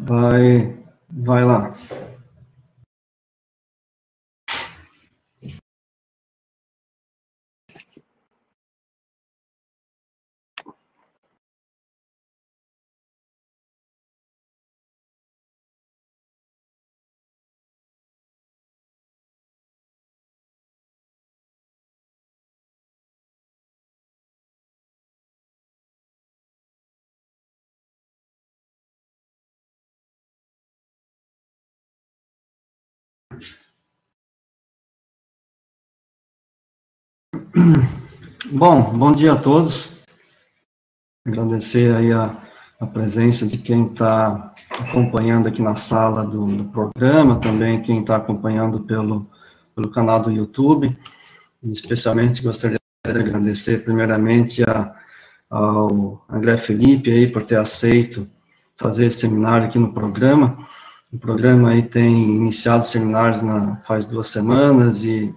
Vai lá. Bom dia a todos. Agradecer aí a presença de quem está acompanhando aqui na sala do programa, também quem está acompanhando pelo canal do YouTube. Especialmente gostaria de agradecer primeiramente ao André Felipe aí por ter aceito fazer esse seminário aqui no programa. O programa aí tem iniciado seminários faz 2 semanas e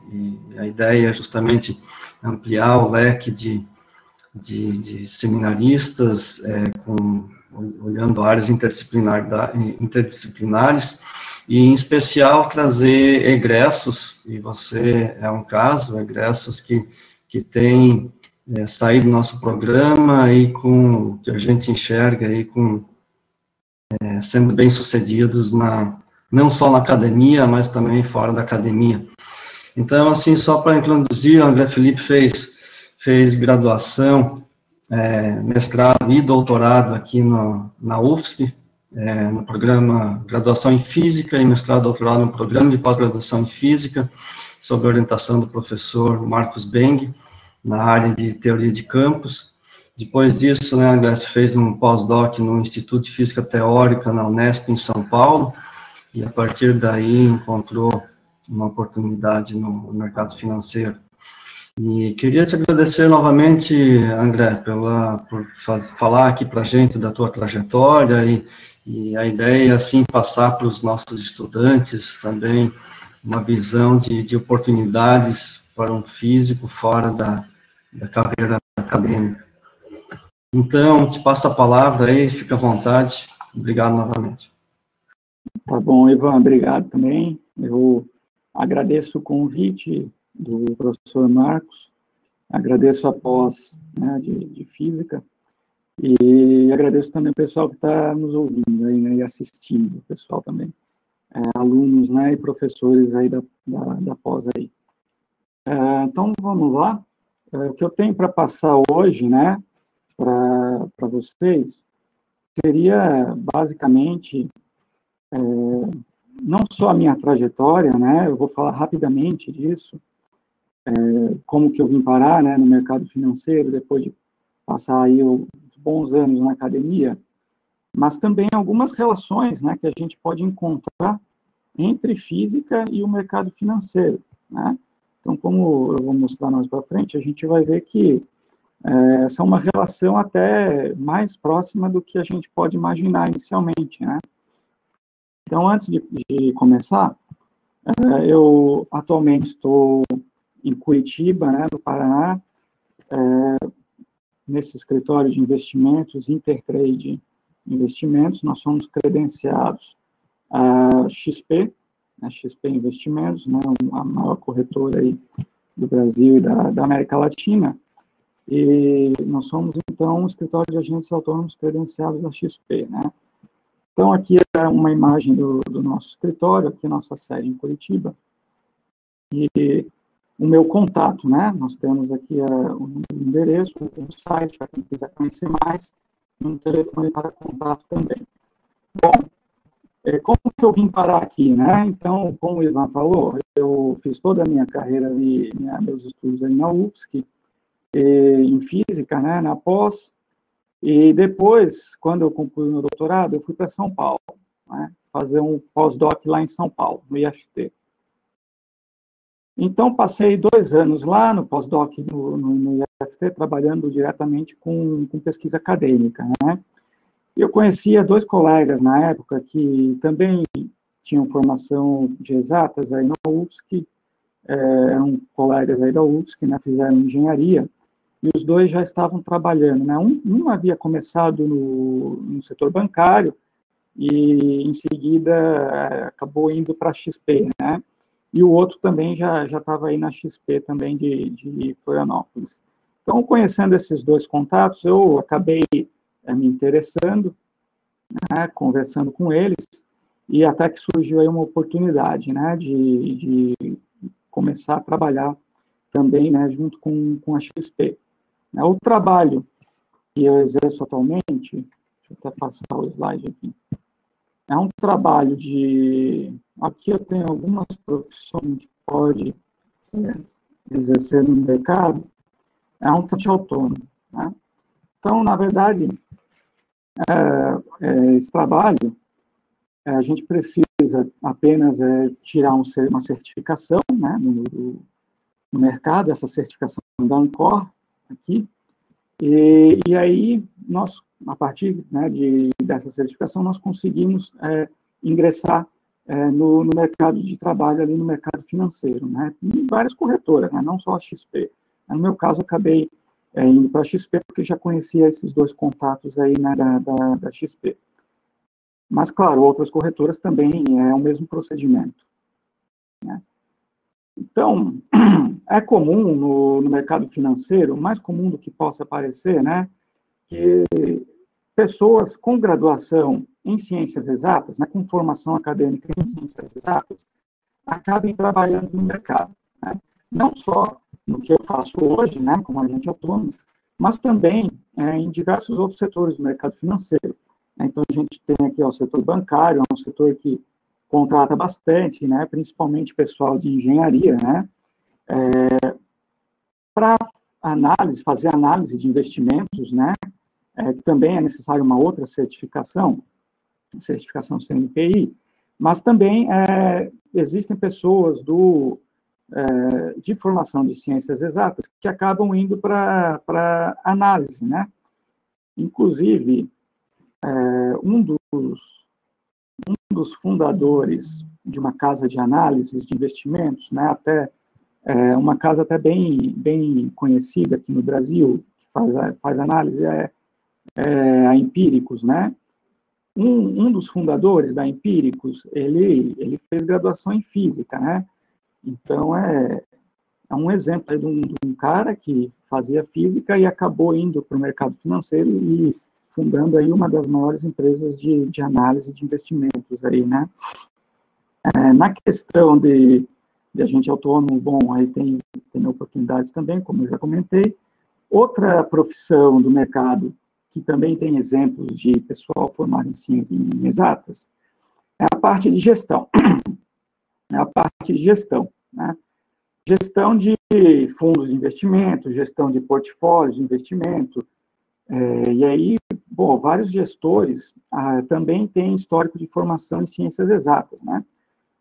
a ideia é justamente ampliar o leque de seminaristas, olhando áreas interdisciplinares, e em especial trazer egressos, e você é um caso, egressos que têm saído do nosso programa e que a gente enxerga aí sendo bem-sucedidos não só na academia, mas também fora da academia. Então, assim, só para introduzir, o André Felipe fez graduação, mestrado e doutorado aqui na UFSC, no programa Graduação em Física e mestrado e doutorado no programa de pós-graduação em Física, sob a orientação do professor Marcos Beng, na área de Teoria de Campos. Depois disso, né, André fez um pós-doc no Instituto de Física Teórica, na Unesp, em São Paulo, e a partir daí encontrou uma oportunidade no mercado financeiro. E queria te agradecer novamente, André, por falar aqui para a gente da tua trajetória e a ideia, assim, passar para os nossos estudantes também uma visão de oportunidades para um físico fora da carreira acadêmica. Então, te passo a palavra aí, fica à vontade. Obrigado novamente. Tá bom, Ivan, obrigado também. Eu agradeço o convite do professor Marcos, agradeço a pós, né, de Física, e agradeço também o pessoal que está nos ouvindo aí, né, e assistindo, o pessoal também, alunos, né, e professores aí da pós aí. Então, vamos lá. O que eu tenho para passar hoje, né, para vocês, seria basicamente não só a minha trajetória, né, eu vou falar rapidamente disso, como que eu vim parar, né, no mercado financeiro, depois de passar aí uns bons anos na academia, mas também algumas relações, né, que a gente pode encontrar entre física e o mercado financeiro, né. Então, como eu vou mostrar mais para frente, a gente vai ver que essa é uma relação até mais próxima do que a gente pode imaginar inicialmente, né. Então, antes de começar, eu atualmente estou em Curitiba, né, no Paraná, nesse escritório de investimentos, Intertrade Investimentos. Nós somos credenciados a XP, a XP Investimentos, né, a maior corretora aí do Brasil e da América Latina, e nós somos, então, um escritório de agentes autônomos credenciados a XP, né. Então, aqui é uma imagem do nosso escritório, aqui nossa sede em Curitiba, e o meu contato, né, nós temos aqui o endereço, o site, para quem quiser conhecer mais, e um telefone para contato também. Bom, como que eu vim parar aqui, né? Então, como o Ivan falou, eu fiz toda a minha carreira ali, meus estudos ali na UFSC, em Física, né, na pós, e depois, quando eu concluí meu doutorado, eu fui para São Paulo, né, fazer um pós-doc lá em São Paulo, no IFT. Então, passei 2 anos lá no pós-doc no IFT, trabalhando diretamente com pesquisa acadêmica, né. E eu conhecia 2 colegas na época que também tinham formação de exatas aí na UFSC, eram colegas aí da UFSC, né, fizeram engenharia, e os 2 já estavam trabalhando, né. Um havia começado no setor bancário, e em seguida acabou indo para a XP, né? E o outro também já estava aí na XP também de Florianópolis. Então, conhecendo esses dois contatos, eu acabei me interessando, né, conversando com eles, e até que surgiu aí uma oportunidade, né, de começar a trabalhar também, né, junto com a XP. O trabalho que eu exerço atualmente, deixa eu até passar o slide aqui, é um trabalho aqui eu tenho algumas profissões que pode exercer no mercado, é um trabalho autônomo, né? Então, na verdade, esse trabalho, a gente precisa apenas tirar uma certificação, né, no mercado, essa certificação da Ancor, aqui, e aí, nós, a partir, né, dessa certificação, nós conseguimos ingressar no mercado de trabalho, ali no mercado financeiro, né, em várias corretoras, né, não só a XP. No meu caso, eu acabei indo para a XP, porque já conhecia esses dois contatos aí, né, da XP. Mas, claro, outras corretoras também é o mesmo procedimento, né. Então, é comum no mercado financeiro, mais comum do que possa parecer, né, que pessoas com graduação em ciências exatas, né, com formação acadêmica em ciências exatas, acabem trabalhando no mercado, né, não só no que eu faço hoje, né, como agente autônomo, mas também em diversos outros setores do mercado financeiro. Então, a gente tem aqui o setor bancário, é um setor que contrata bastante, né, principalmente pessoal de engenharia, né, para fazer análise de investimentos, né, também é necessário uma outra certificação CNPI, mas também existem pessoas de formação de ciências exatas que acabam indo para análise, né? Inclusive, um dos fundadores de uma casa de análises de investimentos, né, até uma casa até bem conhecida aqui no Brasil, que faz análise, a Empíricos, né? Um dos fundadores da Empíricos, ele fez graduação em física, né? Então, é um exemplo aí de um cara que fazia física e acabou indo para o mercado financeiro e fundando aí uma das maiores empresas de análise de investimentos aí, né? Na questão de agente autônomo, bom, aí tem oportunidades também, como eu já comentei. Outra profissão do mercado que também tem exemplos de pessoal formado em ciências exatas é a parte de gestão. É a parte de gestão, né? Gestão de fundos de investimento, gestão de portfólios de investimento, e aí, bom, vários gestores também têm histórico de formação em ciências exatas, né?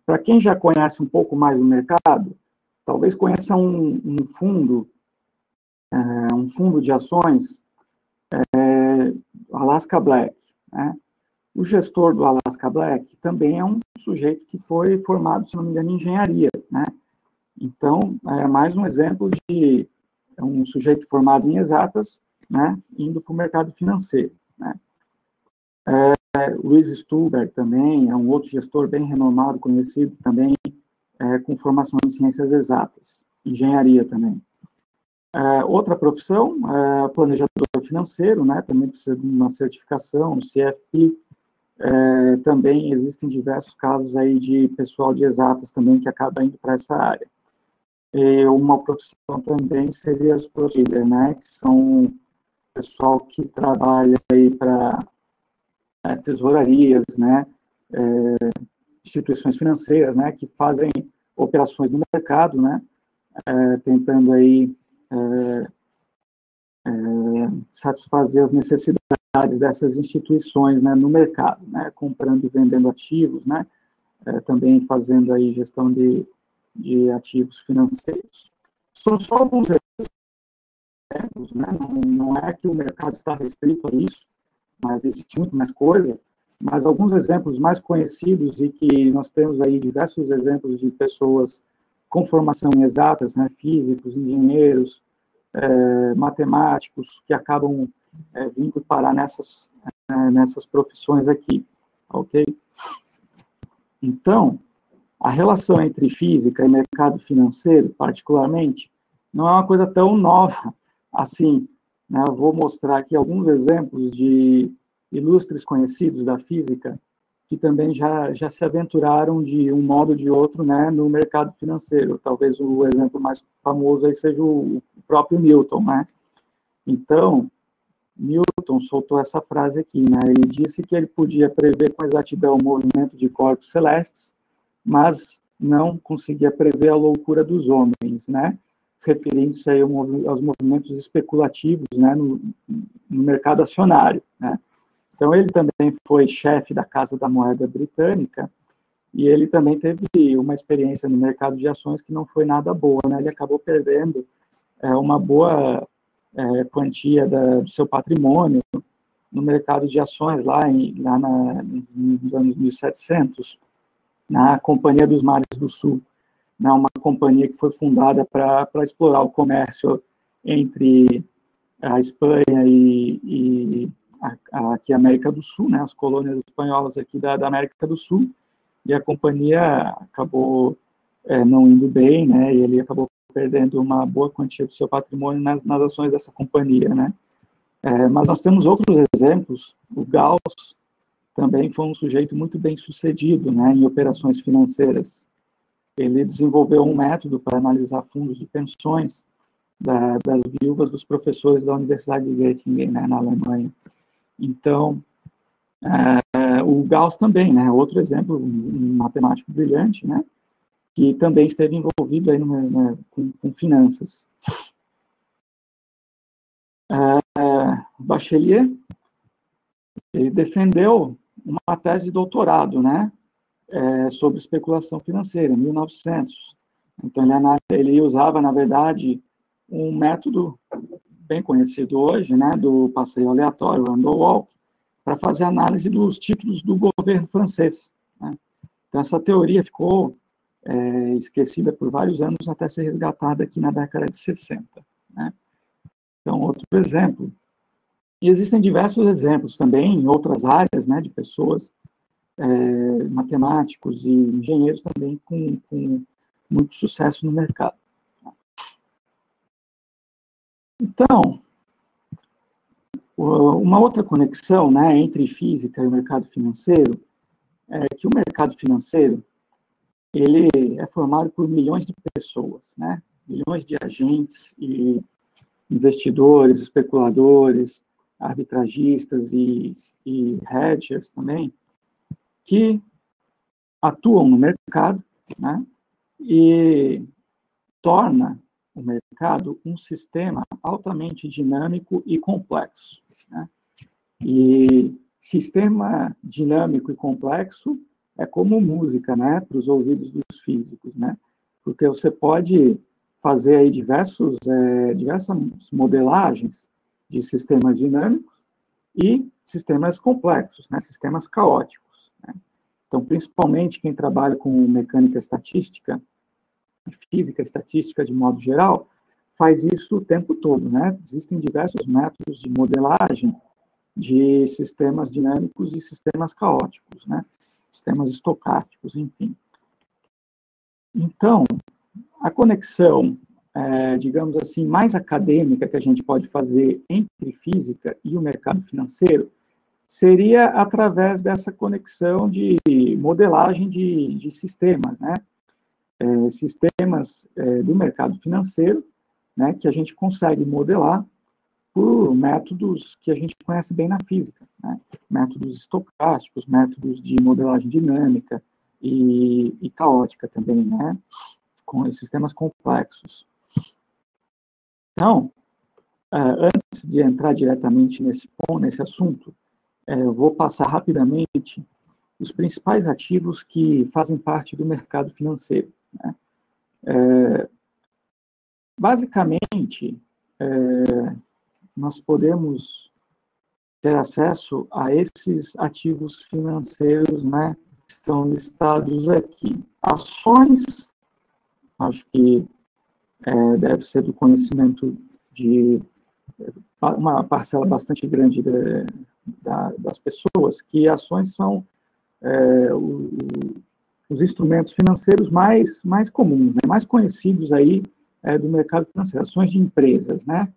Para quem já conhece um pouco mais do mercado, talvez conheça um fundo de ações, Alaska Black, né? O gestor do Alaska Black também é um sujeito que foi formado, se não me engano, em engenharia, né? Então, é mais um exemplo de um sujeito formado em exatas, né, indo para o mercado financeiro, né? Luiz Stuber também é um outro gestor bem renomado, conhecido também, com formação em ciências exatas, engenharia também. Outra profissão, planejador financeiro, né, também precisa de uma certificação, CFP. Também existem diversos casos aí de pessoal de exatas também que acaba indo para essa área. Uma profissão também seria as profiler, né, que são pessoal que trabalha aí para tesourarias, né, instituições financeiras, né, que fazem operações no mercado, né, tentando aí satisfazer as necessidades dessas instituições, né, no mercado, né, comprando e vendendo ativos, né, também fazendo aí gestão de ativos financeiros. São só alguns exemplos, né, não é que o mercado está restrito a isso, mas existe muito mais coisa, mas alguns exemplos mais conhecidos e que nós temos aí diversos exemplos de pessoas com formação em exatas, né, físicos, engenheiros, matemáticos, que acabam vindo parar nessas profissões aqui. ok? Então, a relação entre física e mercado financeiro, particularmente, não é uma coisa tão nova assim, né? Eu vou mostrar aqui alguns exemplos de ilustres conhecidos da física que também já se aventuraram de um modo ou de outro, né, no mercado financeiro. Talvez o exemplo mais famoso aí seja o próprio Newton, né? Então, Newton soltou essa frase aqui, né? Ele disse que ele podia prever com exatidão o movimento de corpos celestes, mas não conseguia prever a loucura dos homens, né? Referindo-se aí aos movimentos especulativos, né, no mercado acionário, né? Então, ele também foi chefe da Casa da Moeda Britânica, e ele também teve uma experiência no mercado de ações que não foi nada boa, né? Ele acabou perdendo uma boa quantia do seu patrimônio no mercado de ações, lá nos anos 1700, na Companhia dos Mares do Sul, né? Uma companhia que foi fundada para explorar o comércio entre a Espanha e aqui a América do Sul, né, as colônias espanholas aqui da América do Sul, e a companhia acabou não indo bem, né, e ele acabou perdendo uma boa quantia do seu patrimônio nas ações dessa companhia, né. Mas nós temos outros exemplos. O Gauss também foi um sujeito muito bem sucedido, né, em operações financeiras. Ele desenvolveu um método para analisar fundos de pensões das viúvas dos professores da Universidade de Göttingen, né, na Alemanha. Então, o Gauss também, né, outro exemplo, um matemático brilhante, né, que também esteve envolvido aí com finanças. Bachelier, ele defendeu uma tese de doutorado, né, sobre especulação financeira, em 1900. Então, ele usava, na verdade, um método bem conhecido hoje, né, do passeio aleatório, random walk, para fazer análise dos títulos do governo francês, né? Então, essa teoria ficou esquecida por vários anos até ser resgatada aqui na década de 60. Né? Então, outro exemplo. E existem diversos exemplos também em outras áreas, né, de pessoas, matemáticos e engenheiros também com muito sucesso no mercado. Então, uma outra conexão, né, entre física e o mercado financeiro é que o mercado financeiro ele é formado por milhões de pessoas, né, milhões de agentes e investidores, especuladores, arbitragistas e hedgers também, que atuam no mercado, né, e torna o mercado um sistema altamente dinâmico e complexo, né? E sistema dinâmico e complexo é como música, né, para os ouvidos dos físicos, né? Porque você pode fazer aí diversas modelagens de sistemas dinâmicos e sistemas complexos, né, sistemas caóticos, né? Então, principalmente quem trabalha com mecânica estatística, física estatística de modo geral, faz isso o tempo todo, né? Existem diversos métodos de modelagem de sistemas dinâmicos e sistemas caóticos, né? Sistemas estocásticos, enfim. Então, a conexão, digamos assim, mais acadêmica que a gente pode fazer entre física e o mercado financeiro seria através dessa conexão de modelagem de sistemas, né? Sistemas do mercado financeiro, né, que a gente consegue modelar por métodos que a gente conhece bem na física, né? Métodos estocásticos, métodos de modelagem dinâmica e caótica também, né? Com sistemas complexos. Então, antes de entrar diretamente nesse assunto, eu vou passar rapidamente os principais ativos que fazem parte do mercado financeiro, né? Basicamente, nós podemos ter acesso a esses ativos financeiros, né, que estão listados aqui. Ações, acho que deve ser do conhecimento de uma parcela bastante grande das pessoas, que ações são os instrumentos financeiros mais comuns, né, mais conhecidos aí do mercado financeiro, ações de empresas, né?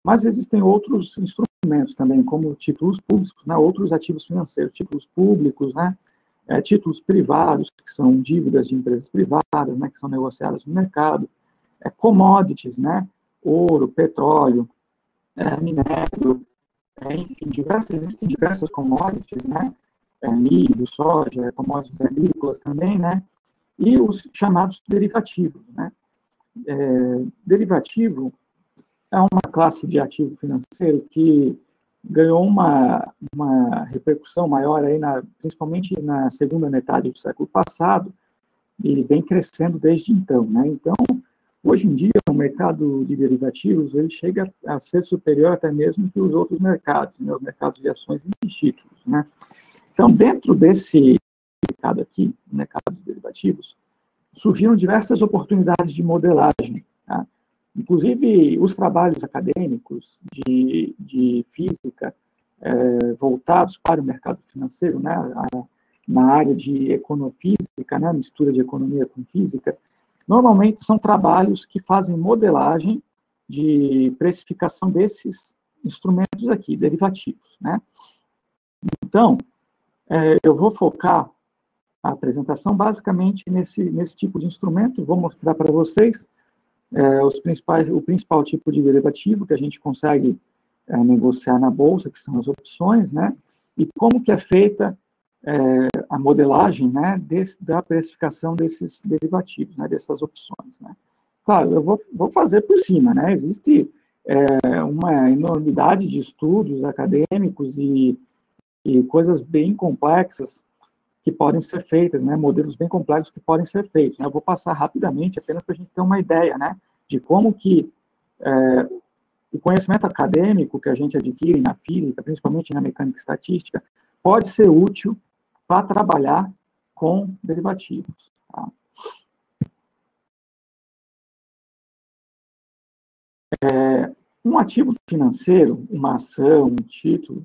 Mas existem outros instrumentos também, como títulos públicos, né, outros ativos financeiros, títulos públicos, né, títulos privados, que são dívidas de empresas privadas, né, que são negociadas no mercado, commodities, né, ouro, petróleo, minério, enfim, existem diversas commodities, né, milho, soja, commodities agrícolas também, né, e os chamados derivativos, né. Derivativo é uma classe de ativo financeiro que ganhou uma repercussão maior aí principalmente na segunda metade do século passado e vem crescendo desde então, né. Então, hoje em dia, o mercado de derivativos ele chega a ser superior até mesmo que os outros mercados, né, os mercados de ações e de títulos, né. Então, dentro desse mercado aqui, o mercado de derivativos, surgiram diversas oportunidades de modelagem, tá? Inclusive, os trabalhos acadêmicos de física voltados para o mercado financeiro, né, na área de econofísica, né, mistura de economia com física, normalmente são trabalhos que fazem modelagem de precificação desses instrumentos aqui, derivativos, né. Então, eu vou focar a apresentação basicamente nesse tipo de instrumento. Vou mostrar para vocês o principal tipo de derivativo que a gente consegue negociar na bolsa, que são as opções, né, e como que é feita a modelagem, né, da precificação desses derivativos, né, dessas opções, né. Claro, eu vou fazer por cima, né, existe uma enormidade de estudos acadêmicos e coisas bem complexas que podem ser feitas, né, modelos bem complexos que podem ser feitos, né. Eu vou passar rapidamente, apenas para a gente ter uma ideia, né, de como que o conhecimento acadêmico que a gente adquire na física, principalmente na mecânica estatística, pode ser útil para trabalhar com derivativos. Tá? Um ativo financeiro, uma ação, um título,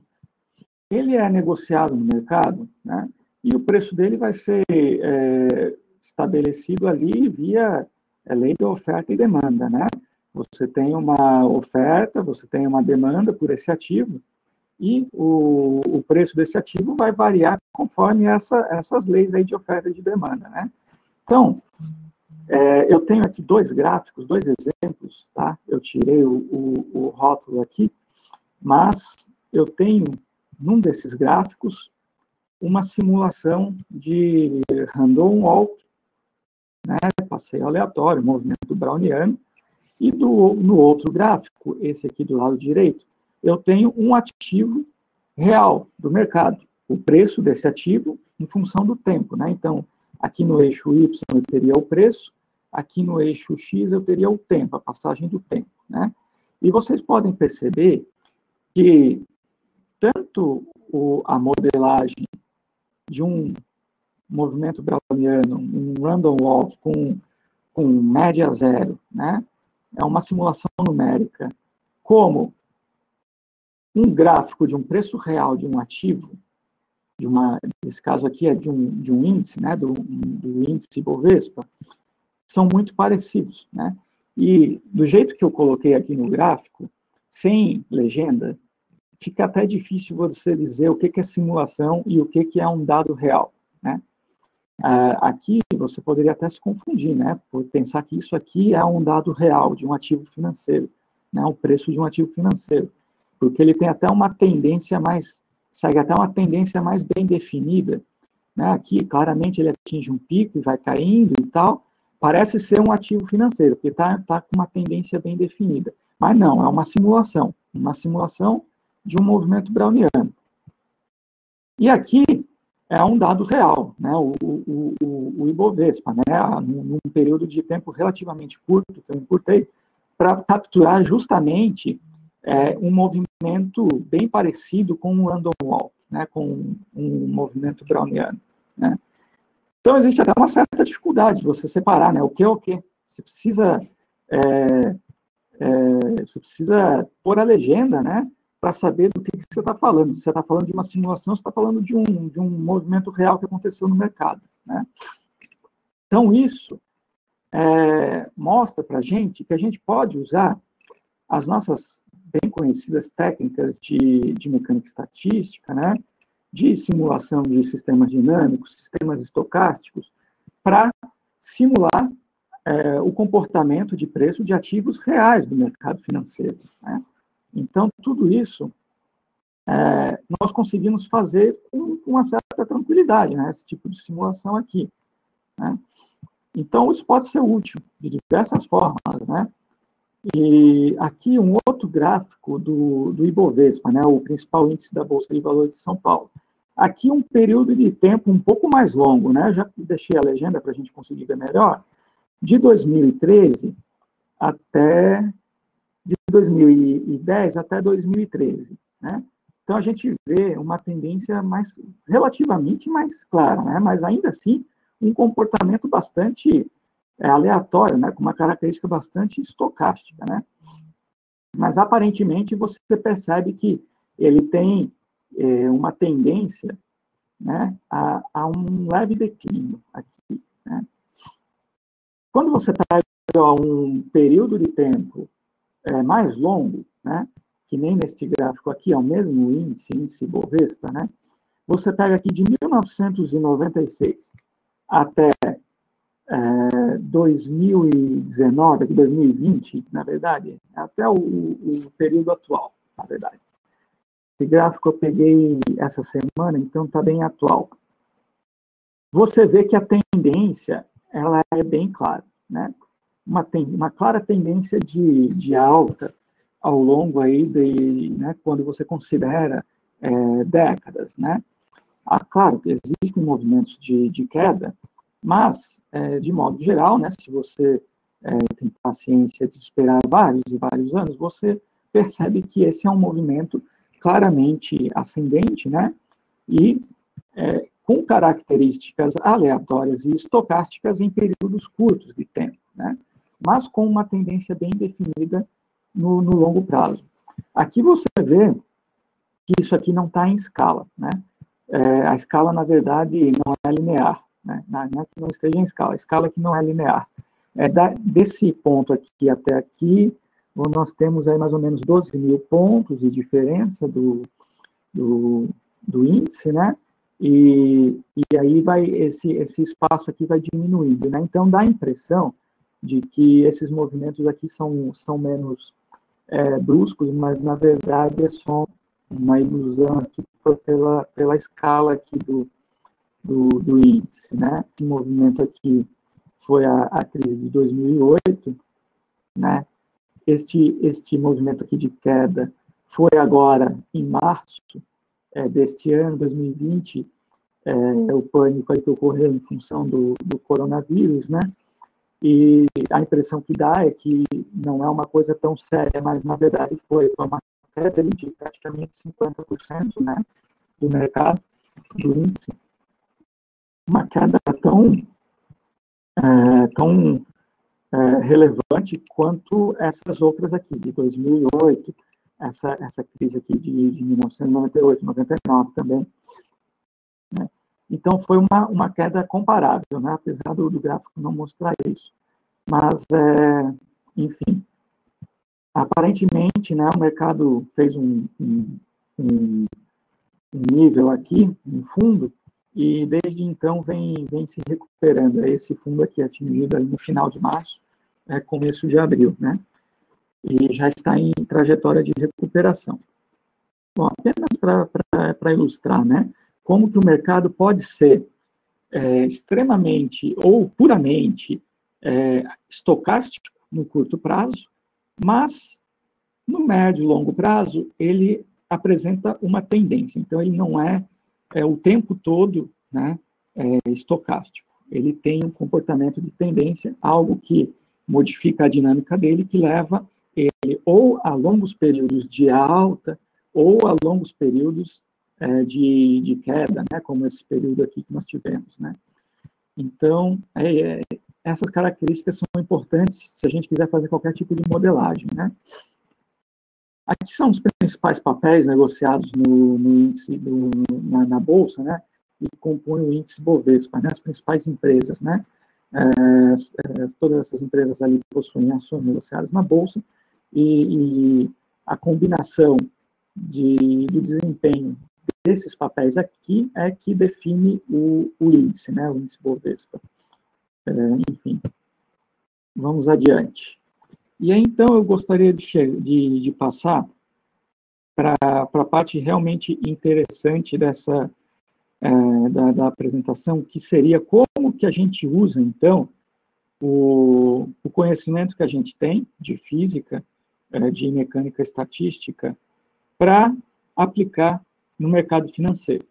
ele é negociado no mercado, né, e o preço dele vai ser estabelecido ali via lei de oferta e demanda, né? Você tem uma oferta, você tem uma demanda por esse ativo, e o preço desse ativo vai variar conforme essas leis aí de oferta e de demanda, né? Então, eu tenho aqui dois gráficos, dois exemplos, tá? Eu tirei o rótulo aqui, mas eu tenho, num desses gráficos, uma simulação de random walk, né, passeio aleatório, movimento browniano, e no outro gráfico, esse aqui do lado direito, eu tenho um ativo real do mercado, o preço desse ativo em função do tempo, né? Então, aqui no eixo Y eu teria o preço, aqui no eixo X eu teria o tempo, a passagem do tempo, né? E vocês podem perceber que tanto a modelagem de um movimento browniano, um random walk com média zero, né? É uma simulação numérica, como um gráfico de um preço real de um ativo, nesse caso aqui é de um índice, né, do índice Bovespa, são muito parecidos, né? E do jeito que eu coloquei aqui no gráfico, sem legenda, fica até difícil você dizer o que é simulação e o que é um dado real, né? Aqui você poderia até se confundir, né, por pensar que isso aqui é um dado real de um ativo financeiro, né, o preço de um ativo financeiro, porque ele tem até uma tendência segue até uma tendência mais bem definida, né? Aqui claramente ele atinge um pico e vai caindo e tal, parece ser um ativo financeiro, porque tá com uma tendência bem definida, mas não, é uma simulação de um movimento browniano. E aqui é um dado real, né, o Ibovespa, né, num período de tempo relativamente curto, que eu encurtei, para capturar justamente um movimento bem parecido com um random walk, né, com um movimento browniano, né. Então, existe até uma certa dificuldade de você separar, né, o que é o que. Você precisa pôr a legenda, né, para saber do que você está falando. Se você está falando de uma simulação, você está falando de um movimento real que aconteceu no mercado, né? Então, isso mostra para a gente que a gente pode usar as nossas bem conhecidas técnicas de mecânica estatística, né, de simulação de sistemas dinâmicos, sistemas estocásticos, para simular o comportamento de preço de ativos reais do mercado financeiro, né? Então, tudo isso nós conseguimos fazer com uma certa tranquilidade, né, esse tipo de simulação aqui, né? Então, isso pode ser útil de diversas formas, né? E aqui um outro gráfico do Ibovespa, né, o principal índice da Bolsa de Valores de São Paulo. Aqui um período de tempo um pouco mais longo, né? Já deixei a legenda para a gente conseguir ver melhor. De 2013 até... de 2010 até 2013, né? Então, a gente vê uma tendência relativamente mais clara, né? Mas ainda assim, um comportamento bastante aleatório, né? Com uma característica bastante estocástica, né? Mas, aparentemente, você percebe que ele tem uma tendência, né, a um leve declínio aqui, né? Quando você pega um período de tempo mais longo, né, que nem neste gráfico aqui, é o mesmo índice Bovespa, né, você pega aqui de 1996 até 2019, 2020, na verdade, até o período atual, na verdade. Esse gráfico eu peguei essa semana, então está bem atual. Você vê que a tendência ela é bem clara, né? Uma clara tendência de alta ao longo aí né, quando você considera décadas, né? Claro que existem movimentos de queda, mas, de modo geral, né, se você tem paciência de esperar vários e vários anos, você percebe que esse é um movimento claramente ascendente, né? E com características aleatórias e estocásticas em períodos curtos de tempo, né? Mas com uma tendência bem definida no longo prazo. Aqui você vê que isso aqui não está em escala, né? A escala, na verdade, não é linear, né? Não é que não esteja em escala, a escala que não é linear. Desse ponto aqui até aqui, nós temos aí mais ou menos 12 mil pontos de diferença do índice, né? E aí esse espaço aqui vai diminuindo, né? Então, dá a impressão de que esses movimentos aqui são menos bruscos, mas, na verdade, é só uma ilusão aqui pela escala aqui do índice, né? O movimento aqui foi a crise de 2008, né? Este movimento aqui de queda foi agora em março deste ano, 2020, o pânico aí que ocorreu em função do coronavírus, né? E a impressão que dá é que não é uma coisa tão séria, mas, na verdade, foi uma queda de praticamente 50%, né, do mercado, do índice. Uma queda tão relevante quanto essas outras aqui, de 2008, essa crise aqui de 1998, 99 também, né? Então, foi uma queda comparável, né, apesar do gráfico não mostrar isso. Mas, enfim, aparentemente, né, o mercado fez um nível aqui, um fundo, e desde então vem se recuperando. Esse fundo aqui atingido ali no final de março, começo de abril, né? E já está em trajetória de recuperação. Bom, apenas para ilustrar, né, como que o mercado pode ser extremamente ou puramente estocástico no curto prazo, mas no médio e longo prazo ele apresenta uma tendência. Então, ele não é o tempo todo, né, estocástico. Ele tem um comportamento de tendência, algo que modifica a dinâmica dele, que leva ele ou a longos períodos de alta ou a longos períodos de queda, né, como esse período aqui que nós tivemos, né. Então, essas características são importantes se a gente quiser fazer qualquer tipo de modelagem, né. Aqui são os principais papéis negociados no índice, na Bolsa, né? E compõem o índice Bovespa, né? As principais empresas, né? Todas essas empresas ali possuem ações negociadas na Bolsa, e a combinação do desempenho desses papéis aqui é que define o índice, né? O índice Bovespa. Enfim, vamos adiante. E aí, então, eu gostaria de passar para a parte realmente interessante dessa da apresentação, que seria como que a gente usa, então, o conhecimento que a gente tem de física, de mecânica estatística, para aplicar no mercado financeiro,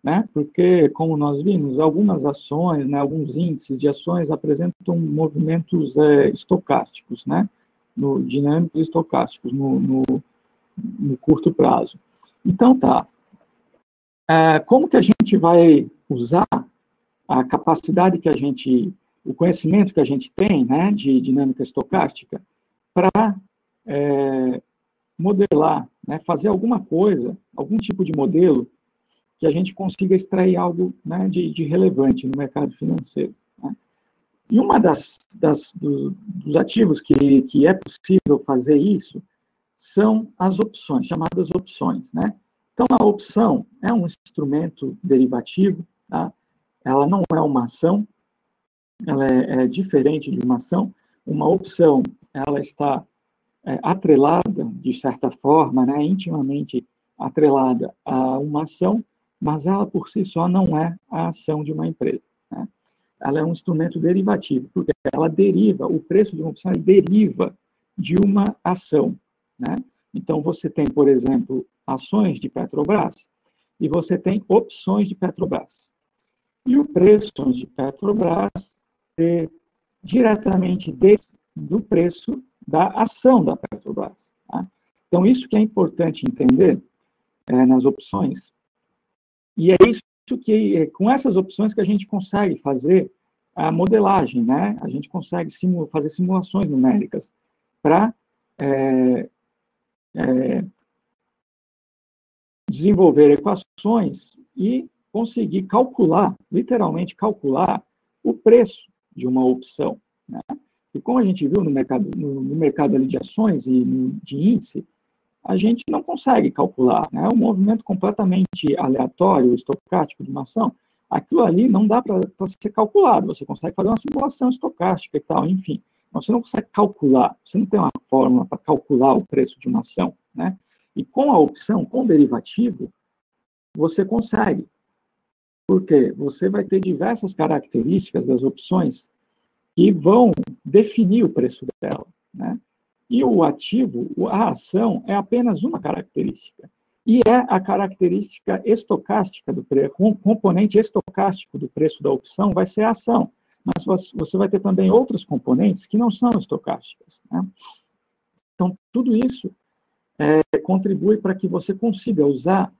né? Porque, como nós vimos, algumas ações, né, alguns índices de ações apresentam movimentos estocásticos, né? Dinâmicos estocásticos, no curto prazo. Então, tá. Como que a gente vai usar a capacidade que o conhecimento que a gente tem, né, de dinâmica estocástica, para modelar, né, fazer alguma coisa, algum tipo de modelo que a gente consiga extrair algo, né, de relevante no mercado financeiro, né? E uma dos ativos que é possível fazer isso são as opções, chamadas opções, né? Então, a opção é um instrumento derivativo, tá? Ela não é uma ação, ela é diferente de uma ação. Uma opção, ela está atrelada, de certa forma, né, intimamente atrelada a uma ação, mas ela por si só não é a ação de uma empresa, né? Ela é um instrumento derivativo, porque ela deriva, o preço de uma opção deriva de uma ação, né? Então, você tem, por exemplo, ações de Petrobras e você tem opções de Petrobras. E o preço de Petrobras é diretamente do preço da ação da Petrobras, tá? Então, isso que é importante entender nas opções, e é isso que, com essas opções, que a gente consegue fazer a modelagem, né? A gente consegue fazer simulações numéricas para desenvolver equações e conseguir calcular, literalmente calcular, o preço de uma opção, né? E como a gente viu no mercado ali de ações e de índice, a gente não consegue calcular, né? É um movimento completamente aleatório, estocástico de uma ação. Aquilo ali não dá para ser calculado. Você consegue fazer uma simulação estocástica e tal, enfim. Mas você não consegue calcular, você não tem uma fórmula para calcular o preço de uma ação, né? E com a opção, com o derivativo, você consegue. Porque você vai ter diversas características das opções que vão definir o preço dela, né? E o ativo, a ação, é apenas uma característica. E é a característica estocástica do preço, o componente estocástico do preço da opção vai ser a ação. Mas você vai ter também outros componentes que não são estocásticas, né? Então, tudo isso contribui para que você consiga usar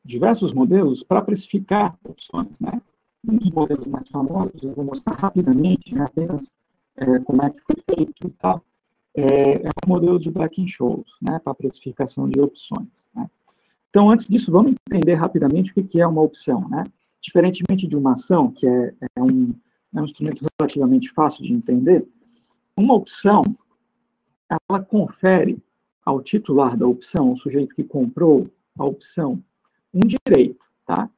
diversos modelos para precificar opções, né? Um dos modelos mais famosos, eu vou mostrar rapidamente, né, apenas como é que foi feito e tal, é o modelo de Black-Scholes, né, para precificação de opções, né? Então, antes disso, vamos entender rapidamente o que é uma opção, né? Diferentemente de uma ação, que é um instrumento relativamente fácil de entender, uma opção, ela confere ao titular da opção, o sujeito que comprou a opção, um direito, tá?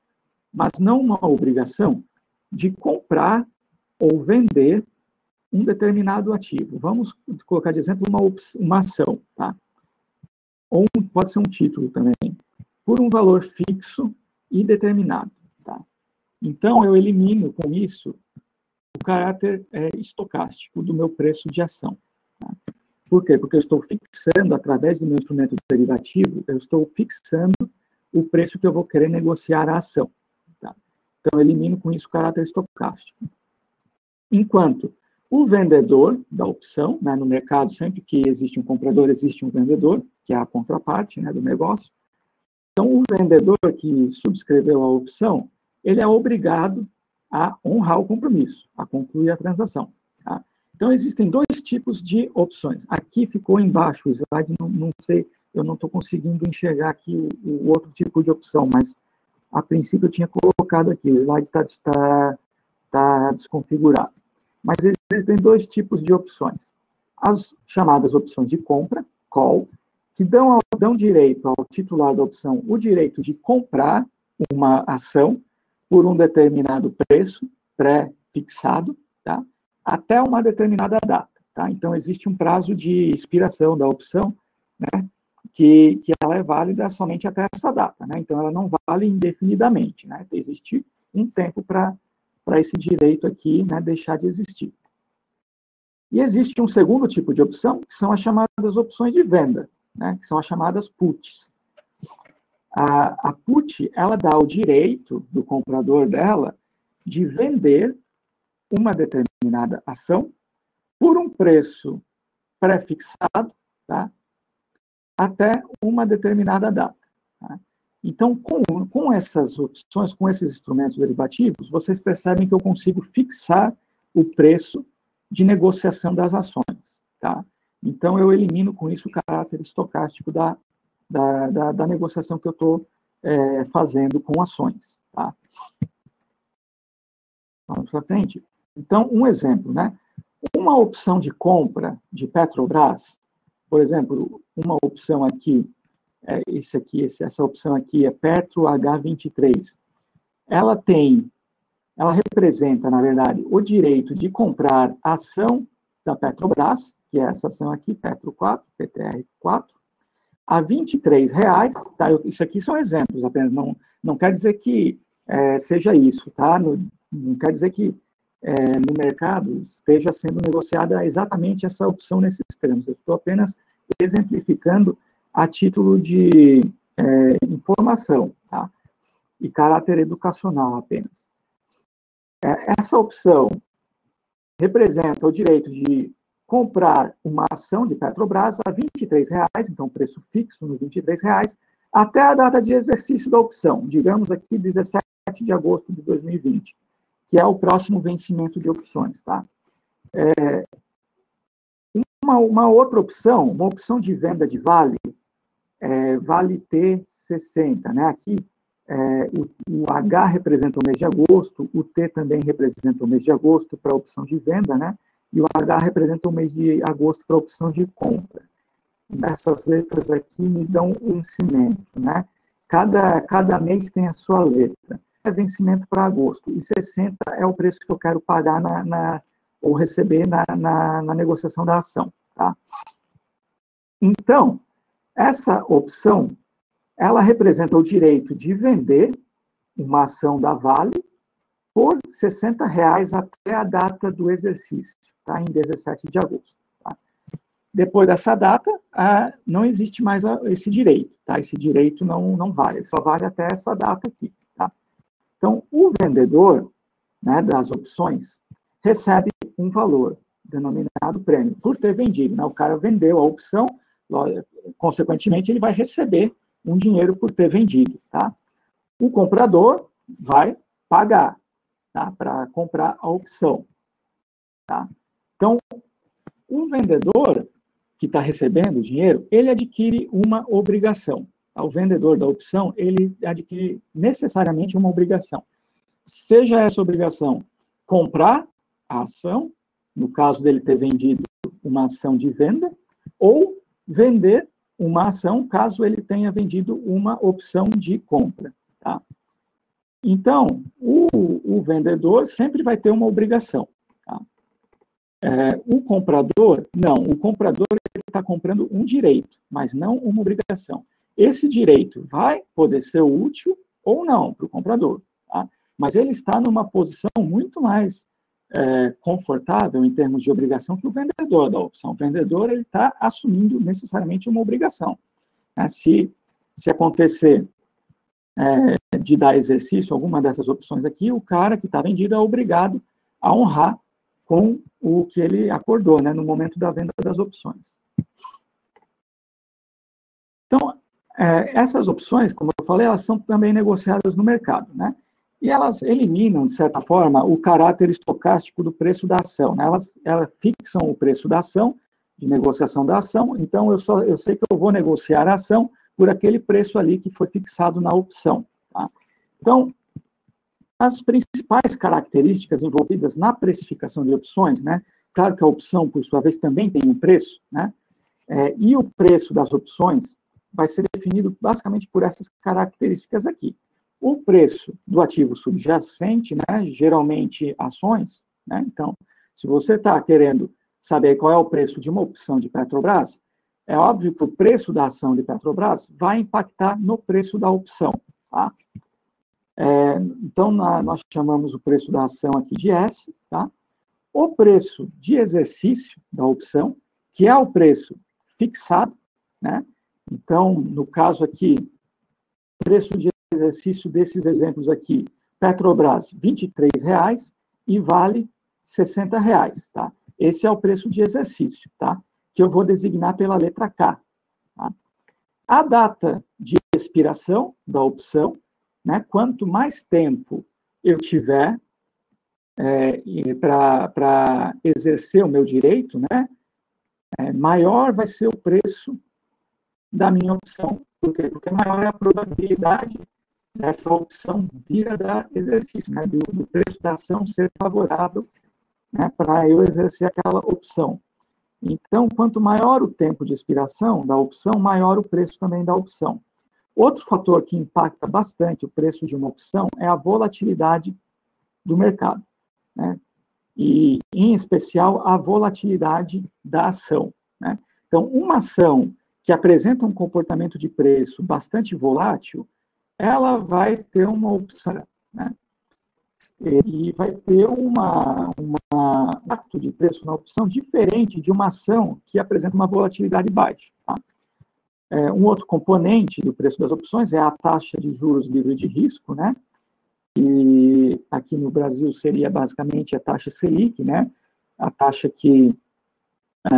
Mas não uma obrigação de comprar ou vender um determinado ativo. Vamos colocar de exemplo uma ação, tá? Ou pode ser um título também, por um valor fixo e determinado, tá? Então, eu elimino com isso o caráter estocástico do meu preço de ação, tá? Por quê? Porque eu estou fixando, através do meu instrumento derivativo, eu estou fixando o preço que eu vou querer negociar a ação, tá? Então, eu elimino com isso o caráter estocástico. Enquanto o vendedor da opção, né, no mercado, sempre que existe um comprador, existe um vendedor, que é a contraparte, né, do negócio. Então, o vendedor que subscreveu a opção, ele é obrigado a honrar o compromisso, a concluir a transação, tá? Então, existem dois tipos de opções. Aqui ficou embaixo o slide, não sei, eu não estou conseguindo enxergar aqui o outro tipo de opção, mas a princípio eu tinha colocado aqui, o slide está desconfigurado. Mas existem dois tipos de opções. As chamadas opções de compra, call, que dão direito ao titular da opção o direito de comprar uma ação por um determinado preço pré-fixado, tá? Até uma determinada data. Tá? Então, existe um prazo de expiração da opção, né, que ela é válida somente até essa data. Né? Então, ela não vale indefinidamente. Né? Existe um tempo para esse direito aqui, né, deixar de existir. E existe um segundo tipo de opção, que são as chamadas opções de venda, né, que são as chamadas puts. A put, ela dá o direito do comprador dela de vender uma determinada ação por um preço pré-fixado, tá? Até uma determinada data. Tá? Então, com essas opções, com esses instrumentos derivativos, vocês percebem que eu consigo fixar o preço de negociação das ações. Tá? Então, eu elimino com isso o caráter estocástico da negociação que eu estou fazendo com ações. Tá? Vamos para frente. Então, um exemplo, né? Uma opção de compra de Petrobras, por exemplo, uma opção aqui, essa opção aqui é Petro H23. Ela representa, na verdade, o direito de comprar a ação da Petrobras, que é essa ação aqui, Petro 4, PTR4, a R$ 23,00, tá? Isso aqui são exemplos apenas, não quer dizer que seja isso, tá? Não quer dizer que no mercado esteja sendo negociada exatamente essa opção nesses termos. Eu estou apenas exemplificando a título de informação, tá? E caráter educacional apenas. Essa opção representa o direito de comprar uma ação de Petrobras a R$ 23,00, então preço fixo nos R$ 23,00, até a data de exercício da opção, digamos aqui 17 de agosto de 2020. Que é o próximo vencimento de opções, tá? Uma outra opção, uma opção de venda de vale, vale T60, né? Aqui, o H representa o mês de agosto, o T também representa o mês de agosto para a opção de venda, né? E o H representa o mês de agosto para a opção de compra. Essas letras aqui me dão o vencimento, né? Cada mês tem a sua letra. Vencimento para agosto, e 60 é o preço que eu quero pagar ou receber na negociação da ação. Tá? Então, essa opção, ela representa o direito de vender uma ação da Vale por R$ 60,00 até a data do exercício, tá? Em 17 de agosto. Tá? Depois dessa data, não existe mais esse direito. Tá? Esse direito não vale, só vale até essa data aqui. Tá? Então, o vendedor, né, das opções recebe um valor denominado prêmio por ter vendido. Né? O cara vendeu a opção, consequentemente, ele vai receber um dinheiro por ter vendido. Tá? O comprador vai pagar, tá, para comprar a opção. Tá? Então, o vendedor que está recebendo o dinheiro, ele adquire uma obrigação. O vendedor da opção, ele adquire necessariamente uma obrigação. Seja essa obrigação comprar a ação, no caso dele ter vendido uma ação de venda, ou vender uma ação, caso ele tenha vendido uma opção de compra. Tá? Então, o vendedor sempre vai ter uma obrigação. Tá? O comprador, não. O comprador está comprando um direito, mas não uma obrigação. Esse direito vai poder ser útil ou não para o comprador, tá? Mas ele está numa posição muito mais confortável em termos de obrigação que o vendedor da opção. O vendedor está assumindo necessariamente uma obrigação. Né? Se acontecer de dar exercício a alguma dessas opções aqui, o cara que está vendido é obrigado a honrar com o que ele acordou, né, no momento da venda das opções. Então, essas opções, como eu falei, elas são também negociadas no mercado, né? E elas eliminam, de certa forma, o caráter estocástico do preço da ação, né? Elas fixam o preço da ação, de negociação da ação, então eu sei que eu vou negociar a ação por aquele preço ali que foi fixado na opção. Tá? Então, as principais características envolvidas na precificação de opções, né? Claro que a opção, por sua vez, também tem um preço, né? E o preço das opções vai ser definido basicamente por essas características aqui. O preço do ativo subjacente, né, geralmente ações, né, então, se você está querendo saber qual é o preço de uma opção de Petrobras, é óbvio que o preço da ação de Petrobras vai impactar no preço da opção. Tá? Então, nós chamamos o preço da ação aqui de S. Tá? O preço de exercício da opção, que é o preço fixado, né? Então, no caso aqui, o preço de exercício desses exemplos aqui, Petrobras, R$ 23,00 e Vale, R$ 60,00, tá? Esse é o preço de exercício, tá? Que eu vou designar pela letra K. Tá? A data de expiração da opção, né? Quanto mais tempo eu tiver para exercer o meu direito, né? Maior vai ser o preço da minha opção. Por quê? Porque maior é a probabilidade dessa opção vir a dar exercício, né? Do preço da ação ser favorável, né? Para eu exercer aquela opção. Então, quanto maior o tempo de expiração da opção, maior o preço também da opção. Outro fator que impacta bastante o preço de uma opção é a volatilidade do mercado, né? E, em especial, a volatilidade da ação, né? Então, uma ação que apresenta um comportamento de preço bastante volátil, ela vai ter uma opção, né? E vai ter um impacto de preço na opção diferente de uma ação que apresenta uma volatilidade baixa. Tá? Um outro componente do preço das opções é a taxa de juros livre de risco, né? E aqui no Brasil seria basicamente a taxa Selic, né? A taxa que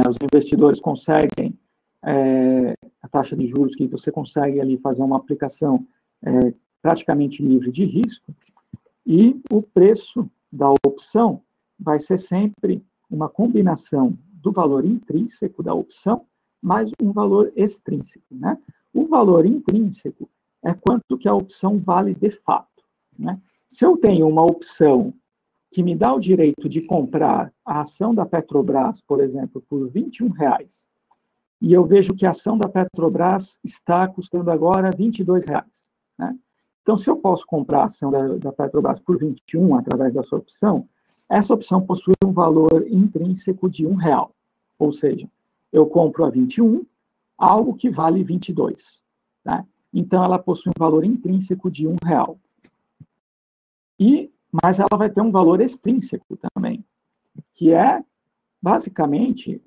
os investidores conseguem, a taxa de juros que você consegue ali fazer uma aplicação praticamente livre de risco, e o preço da opção vai ser sempre uma combinação do valor intrínseco da opção mais um valor extrínseco, né? O valor intrínseco é quanto que a opção vale de fato, né? Se eu tenho uma opção que me dá o direito de comprar a ação da Petrobras, por exemplo, por R$ 21,00, e eu vejo que a ação da Petrobras está custando agora R$ 22,00, né? Então, se eu posso comprar a ação da Petrobras por 21 através dessa opção, essa opção possui um valor intrínseco de R$1. Ou seja, eu compro a 21, algo que vale 22. Né? Então, ela possui um valor intrínseco de R$1. Mas ela vai ter um valor extrínseco também, que é, basicamente,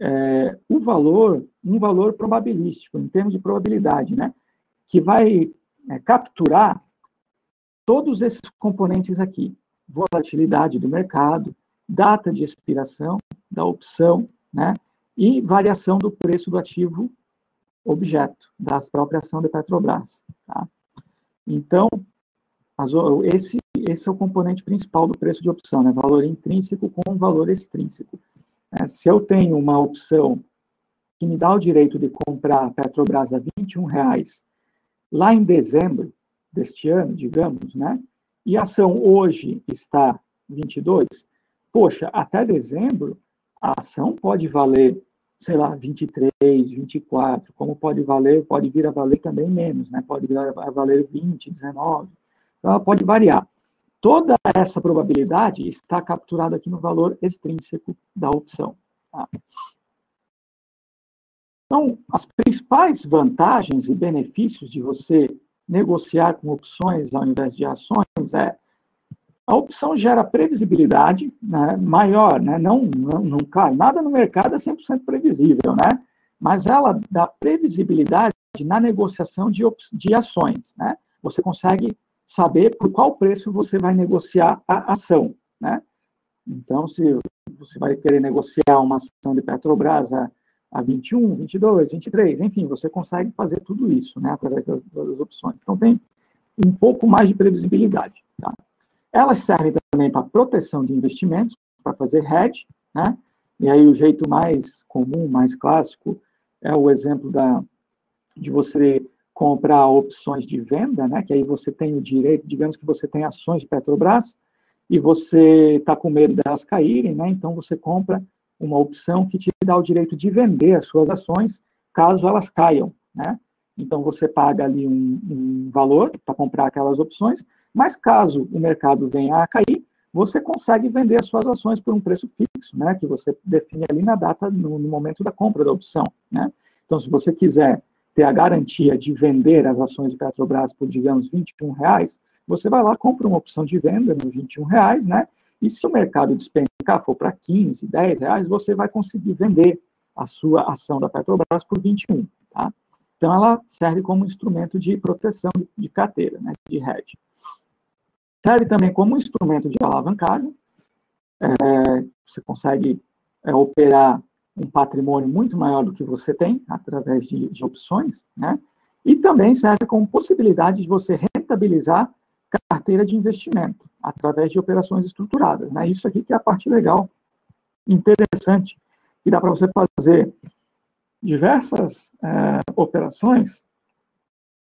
um valor probabilístico, em termos de probabilidade, né? Que vai capturar todos esses componentes aqui: volatilidade do mercado, data de expiração da opção, né, e variação do preço do ativo objeto, da própria ação da Petrobras. Tá? Então, esse é o componente principal do preço de opção, né, valor intrínseco com valor extrínseco. Se eu tenho uma opção que me dá o direito de comprar a Petrobras a R$ 21,00 lá em dezembro deste ano, digamos, né? E a ação hoje está 22, poxa, até dezembro, a ação pode valer, sei lá, 23, 24, como pode vir a valer também menos, né? Pode vir a valer 20, 19, então ela pode variar. Toda essa probabilidade está capturada aqui no valor extrínseco da opção. Tá? Então, as principais vantagens e benefícios de você negociar com opções ao invés de ações a opção gera previsibilidade, né, maior, né, claro, nada no mercado é 100% previsível, né, mas ela dá previsibilidade na negociação de ações, né, você consegue saber por qual preço você vai negociar a ação, né, então se você vai querer negociar uma ação de Petrobras a 21, 22, 23, enfim, você consegue fazer tudo isso, né, através das opções. Então, tem um pouco mais de previsibilidade. Tá? Elas servem também para proteção de investimentos, para fazer hedge, né? E aí o jeito mais comum, mais clássico, é o exemplo de você comprar opções de venda, né? Que aí você tem o direito, digamos que você tem ações de Petrobras, e você está com medo delas caírem, né? Então você compra uma opção que te dá o direito de vender as suas ações caso elas caiam, né? Então você paga ali um valor para comprar aquelas opções, mas caso o mercado venha a cair, você consegue vender as suas ações por um preço fixo, né? Que você define ali na data, no momento da compra da opção, né? Então, se você quiser ter a garantia de vender as ações de Petrobras por, digamos, R$21, você vai lá, compra uma opção de venda nos R$21, né? E se o mercado despencar, for para 15, R$10, você vai conseguir vender a sua ação da Petrobras por 21, tá? Então, ela serve como instrumento de proteção de carteira, né? De hedge. Serve também como instrumento de alavancagem. Você consegue operar um patrimônio muito maior do que você tem, através de opções, né? E também serve como possibilidade de você rentabilizar carteira de investimento, através de operações estruturadas, né? Isso aqui que é a parte legal, interessante, que dá para você fazer diversas operações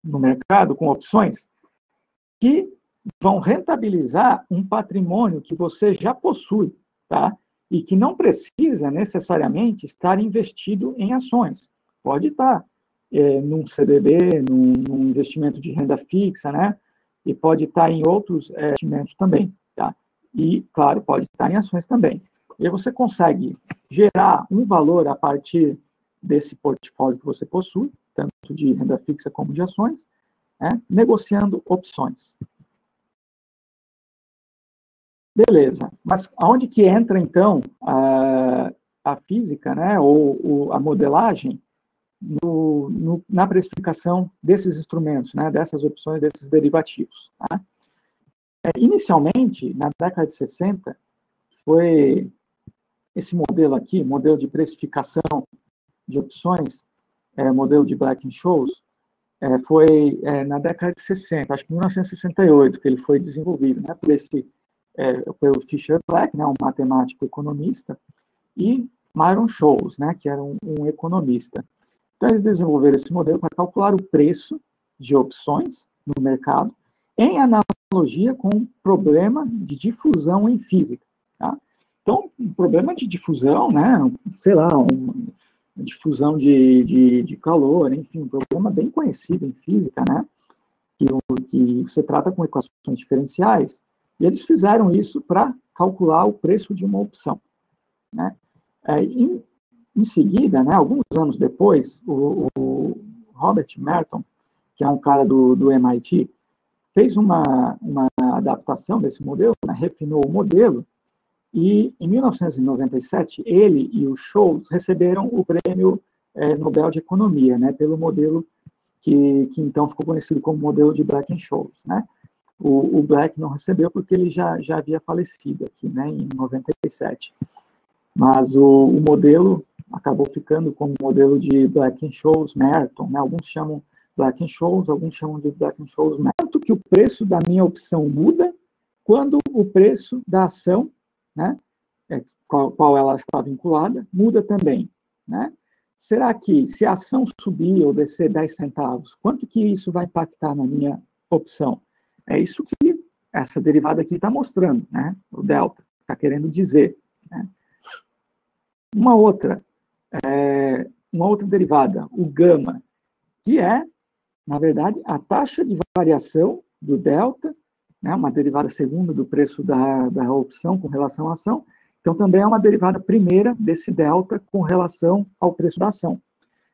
no mercado, com opções, que vão rentabilizar um patrimônio que você já possui, tá? E que não precisa necessariamente estar investido em ações. Pode estar num CDB, num investimento de renda fixa, né? E pode estar em outros investimentos também, tá? E, claro, pode estar em ações também. E aí você consegue gerar um valor a partir desse portfólio que você possui, tanto de renda fixa como de ações, né? Negociando opções. Beleza, mas aonde que entra, então, a física, né, ou a modelagem na precificação desses instrumentos, né, dessas opções, desses derivativos? Tá? Inicialmente, na década de 60, foi esse modelo aqui, modelo de precificação de opções, modelo de Black-Scholes, foi na década de 60, acho que em 1968, que ele foi desenvolvido, né, pelo Fisher Black, né, um matemático economista, e Myron Scholes, né, que era um economista. Então, eles desenvolveram esse modelo para calcular o preço de opções no mercado, em analogia com um problema de difusão em física. Tá? Então, um problema de difusão, né, sei lá, uma difusão de calor, enfim, um problema bem conhecido em física, né, que você trata com equações diferenciais. E eles fizeram isso para calcular o preço de uma opção, né? Em seguida, né, alguns anos depois, o Robert Merton, que é um cara do MIT, fez uma adaptação desse modelo, né, refinou o modelo, e em 1997, ele e o Scholes receberam o prêmio Nobel de Economia, né, pelo modelo que então ficou conhecido como modelo de Black-Scholes, né? O Black não recebeu porque ele já havia falecido aqui, né, em 97. Mas o modelo acabou ficando como modelo de Black-Scholes Merton, né? Alguns chamam Black-Scholes, alguns chamam de Black-Scholes Merton. Tanto que o preço da minha opção muda quando o preço da ação, né, qual ela está vinculada, muda também, né? Será que se a ação subir ou descer 10 centavos, quanto que isso vai impactar na minha opção? É isso que essa derivada aqui está mostrando, né? O delta está querendo dizer, né? Uma outra derivada, o gama, que é, na verdade, a taxa de variação do delta, né? Uma derivada segunda do preço da opção com relação à ação. Então, também é uma derivada primeira desse delta com relação ao preço da ação,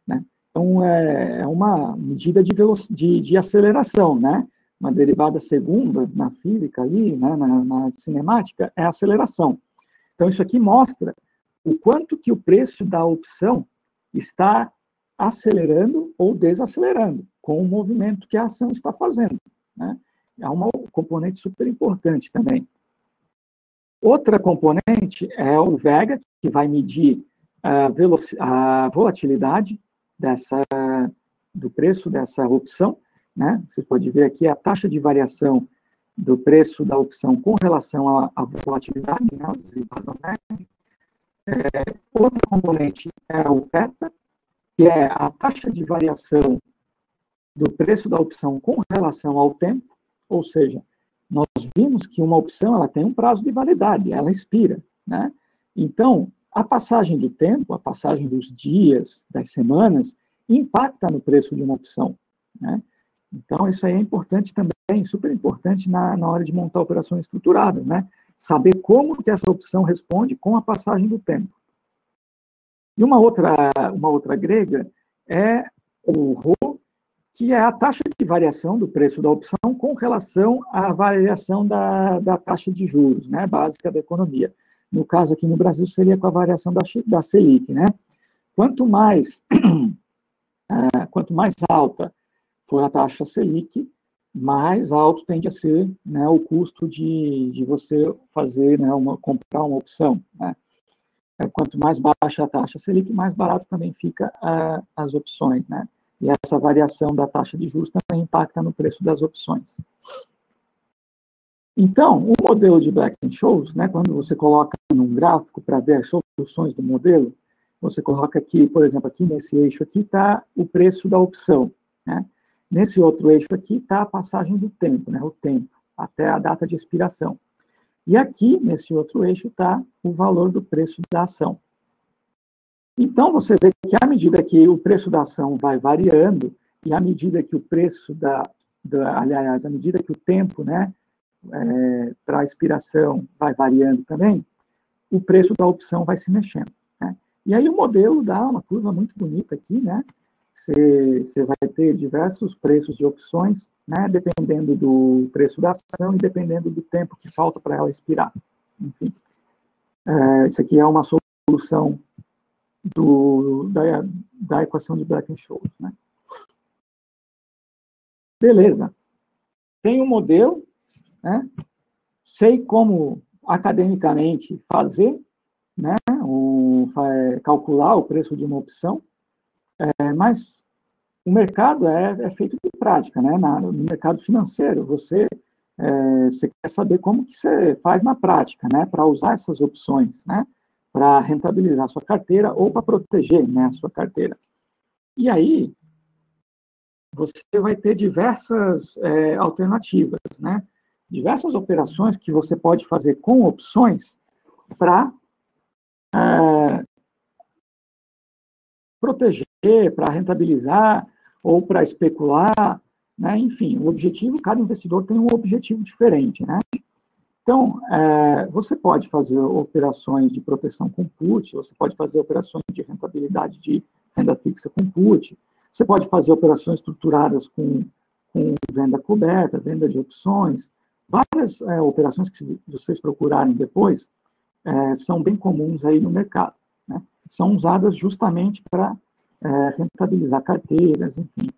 né? Então, é uma medida de aceleração, né? Uma derivada segunda na física ali, né, na cinemática, é a aceleração. Então, isso aqui mostra o quanto que o preço da opção está acelerando ou desacelerando com o movimento que a ação está fazendo, né? É uma componente super importante também. Outra componente é o Vega, que vai medir a volatilidade do preço dessa opção, né? Você pode ver aqui a taxa de variação do preço da opção com relação à volatilidade, né, o derivado médio. Outro componente é o beta, que é a taxa de variação do preço da opção com relação ao tempo, ou seja, nós vimos que uma opção ela tem um prazo de validade, ela expira, né? Então, a passagem do tempo, a passagem dos dias, das semanas, impacta no preço de uma opção, né? Então, isso aí é importante também, super importante na hora de montar operações estruturadas, né? Saber como que essa opção responde com a passagem do tempo. E uma outra grega é o ρ, que é a taxa de variação do preço da opção com relação à variação da taxa de juros, né, básica da economia. No caso aqui no Brasil, seria com a variação da Selic, né? Quanto mais alta for a taxa Selic, mais alto tende a ser, né, o custo de você fazer, né, comprar uma opção, né? Quanto mais baixa a taxa Selic, mais barato também fica as opções, né? E essa variação da taxa de juros também impacta no preço das opções. Então, o modelo de Black-Scholes, né, quando você coloca num gráfico para ver as soluções do modelo, você coloca aqui, por exemplo, aqui nesse eixo aqui está o preço da opção, né? Nesse outro eixo aqui está a passagem do tempo, né, o tempo, até a data de expiração. E aqui, nesse outro eixo, está o valor do preço da ação. Então, você vê que à medida que o preço da ação vai variando, e à medida que o preço aliás, à medida que o tempo, né, para a expiração vai variando também, o preço da opção vai se mexendo, né? E aí o modelo dá uma curva muito bonita aqui, né? Você vai ter diversos preços de opções, né, dependendo do preço da ação e dependendo do tempo que falta para ela expirar. Enfim, isso aqui é uma solução da equação de Black-Scholes, né? Beleza. Tem um modelo, né? Sei como academicamente fazer, né? Calcular o preço de uma opção, mas o mercado é feito de prática, né? No mercado financeiro, você quer saber como que você faz na prática, né? Para usar essas opções, né? Para rentabilizar a sua carteira ou para proteger, né, a sua carteira. E aí, você vai ter diversas alternativas, né? Diversas operações que você pode fazer com opções para proteger, para rentabilizar ou para especular, né? Enfim, o objetivo, cada investidor tem um objetivo diferente, né? Então, você pode fazer operações de proteção com put, você pode fazer operações de rentabilidade de renda fixa com put, você pode fazer operações estruturadas com venda coberta, venda de opções. Várias operações que, se vocês procurarem depois, são bem comuns aí no mercado, né? São usadas justamente para rentabilizar carteiras, enfim.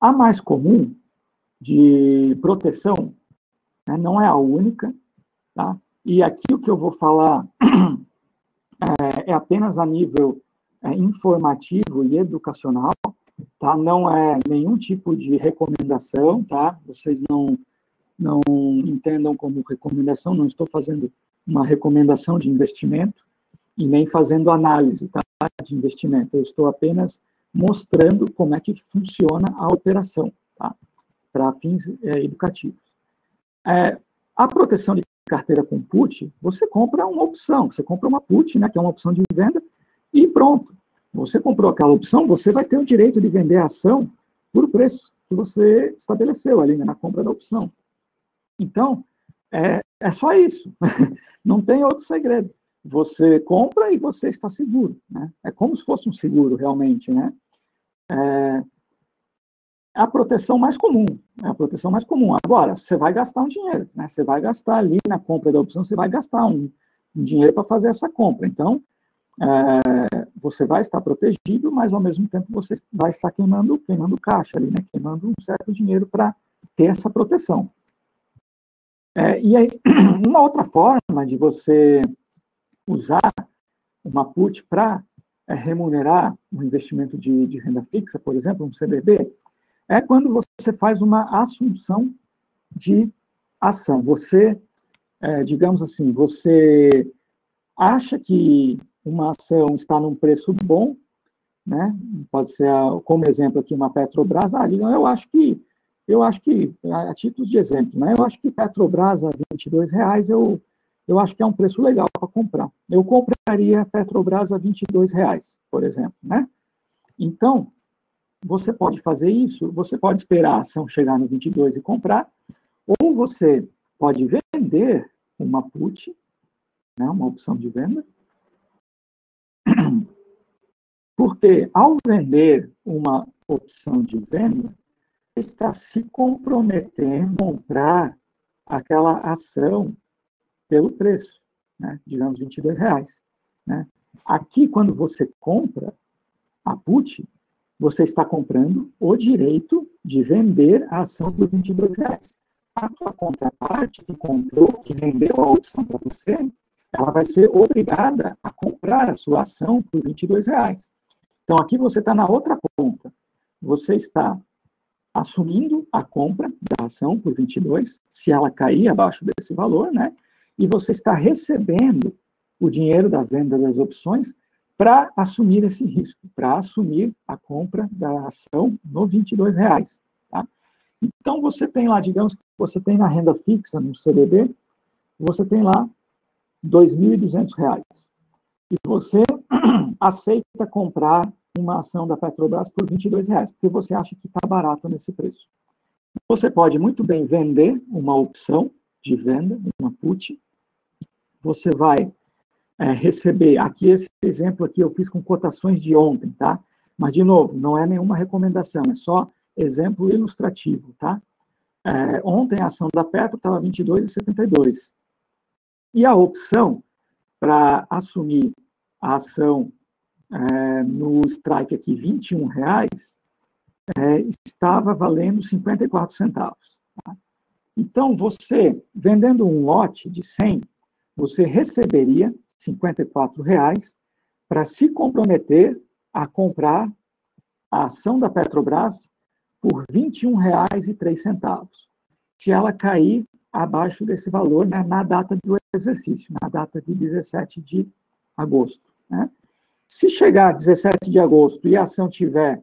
A mais comum de proteção, né, não é a única, tá? E aqui o que eu vou falar é apenas a nível informativo e educacional, tá? Não é nenhum tipo de recomendação, tá? Vocês não entendam como recomendação, não estou fazendo uma recomendação de investimento e nem fazendo análise, tá, de investimento. Eu estou apenas mostrando como é que funciona a operação, tá? Para fins educativos. A proteção de carteira com put, você compra uma opção, você compra uma put, né, que é uma opção de venda, e pronto. Você comprou aquela opção, você vai ter o direito de vender a ação por preço que você estabeleceu ali, né, na compra da opção. Então, é só isso. Não tem outro segredo. Você compra e você está seguro, né? É como se fosse um seguro, realmente, né? A proteção mais comum, é a proteção mais comum. Agora, você vai gastar um dinheiro, né? Você vai gastar ali na compra da opção, você vai gastar um dinheiro para fazer essa compra. Então, você vai estar protegido, mas ao mesmo tempo você vai estar queimando caixa ali, né? Queimando um certo dinheiro para ter essa proteção. E aí, uma outra forma de você usar uma put para remunerar um investimento de renda fixa, por exemplo, um CDB, é quando você faz uma assunção de ação. Você, digamos assim, você acha que uma ação está num preço bom, né? Pode ser, como exemplo aqui, uma Petrobras. Eu acho que, a título de exemplo, né? Eu acho que Petrobras a R$22, eu acho que é um preço legal para comprar. Eu compraria Petrobras a R$22, por exemplo, né? Então, você pode fazer isso, você pode esperar a ação chegar no 22 e comprar, ou você pode vender uma put, né, uma opção de venda, porque ao vender uma opção de venda, está se comprometendo a comprar aquela ação pelo preço, né, digamos R$22. Né? Aqui, quando você compra a put, você está comprando o direito de vender a ação por R$22. A sua contraparte que comprou, que vendeu a opção para você, ela vai ser obrigada a comprar a sua ação por R$22. Então, aqui você está na outra ponta. Você está assumindo a compra da ação por 22, se ela cair abaixo desse valor, né? E você está recebendo o dinheiro da venda das opções para assumir esse risco, para assumir a compra da ação no R$22. Tá? Então, você tem lá, digamos que você tem na renda fixa, no CDB, você tem lá R$2.200. E você aceita comprar uma ação da Petrobras por R$22, porque você acha que está barato nesse preço. Você pode muito bem vender uma opção de venda, uma put. Você vai receber, aqui esse exemplo aqui eu fiz com cotações de ontem, tá? Mas, de novo, não é nenhuma recomendação, é só exemplo ilustrativo, tá? Ontem a ação da Petro estava R$ 22,72. E a opção para assumir a ação no strike aqui, R$21, estava valendo 54 centavos. Tá? Então, você, vendendo um lote de 100, você receberia R$54 para se comprometer a comprar a ação da Petrobras por R$21,03, se ela cair abaixo desse valor, né, na data do exercício, na data de 17 de agosto. Né? Se chegar a 17 de agosto e a ação tiver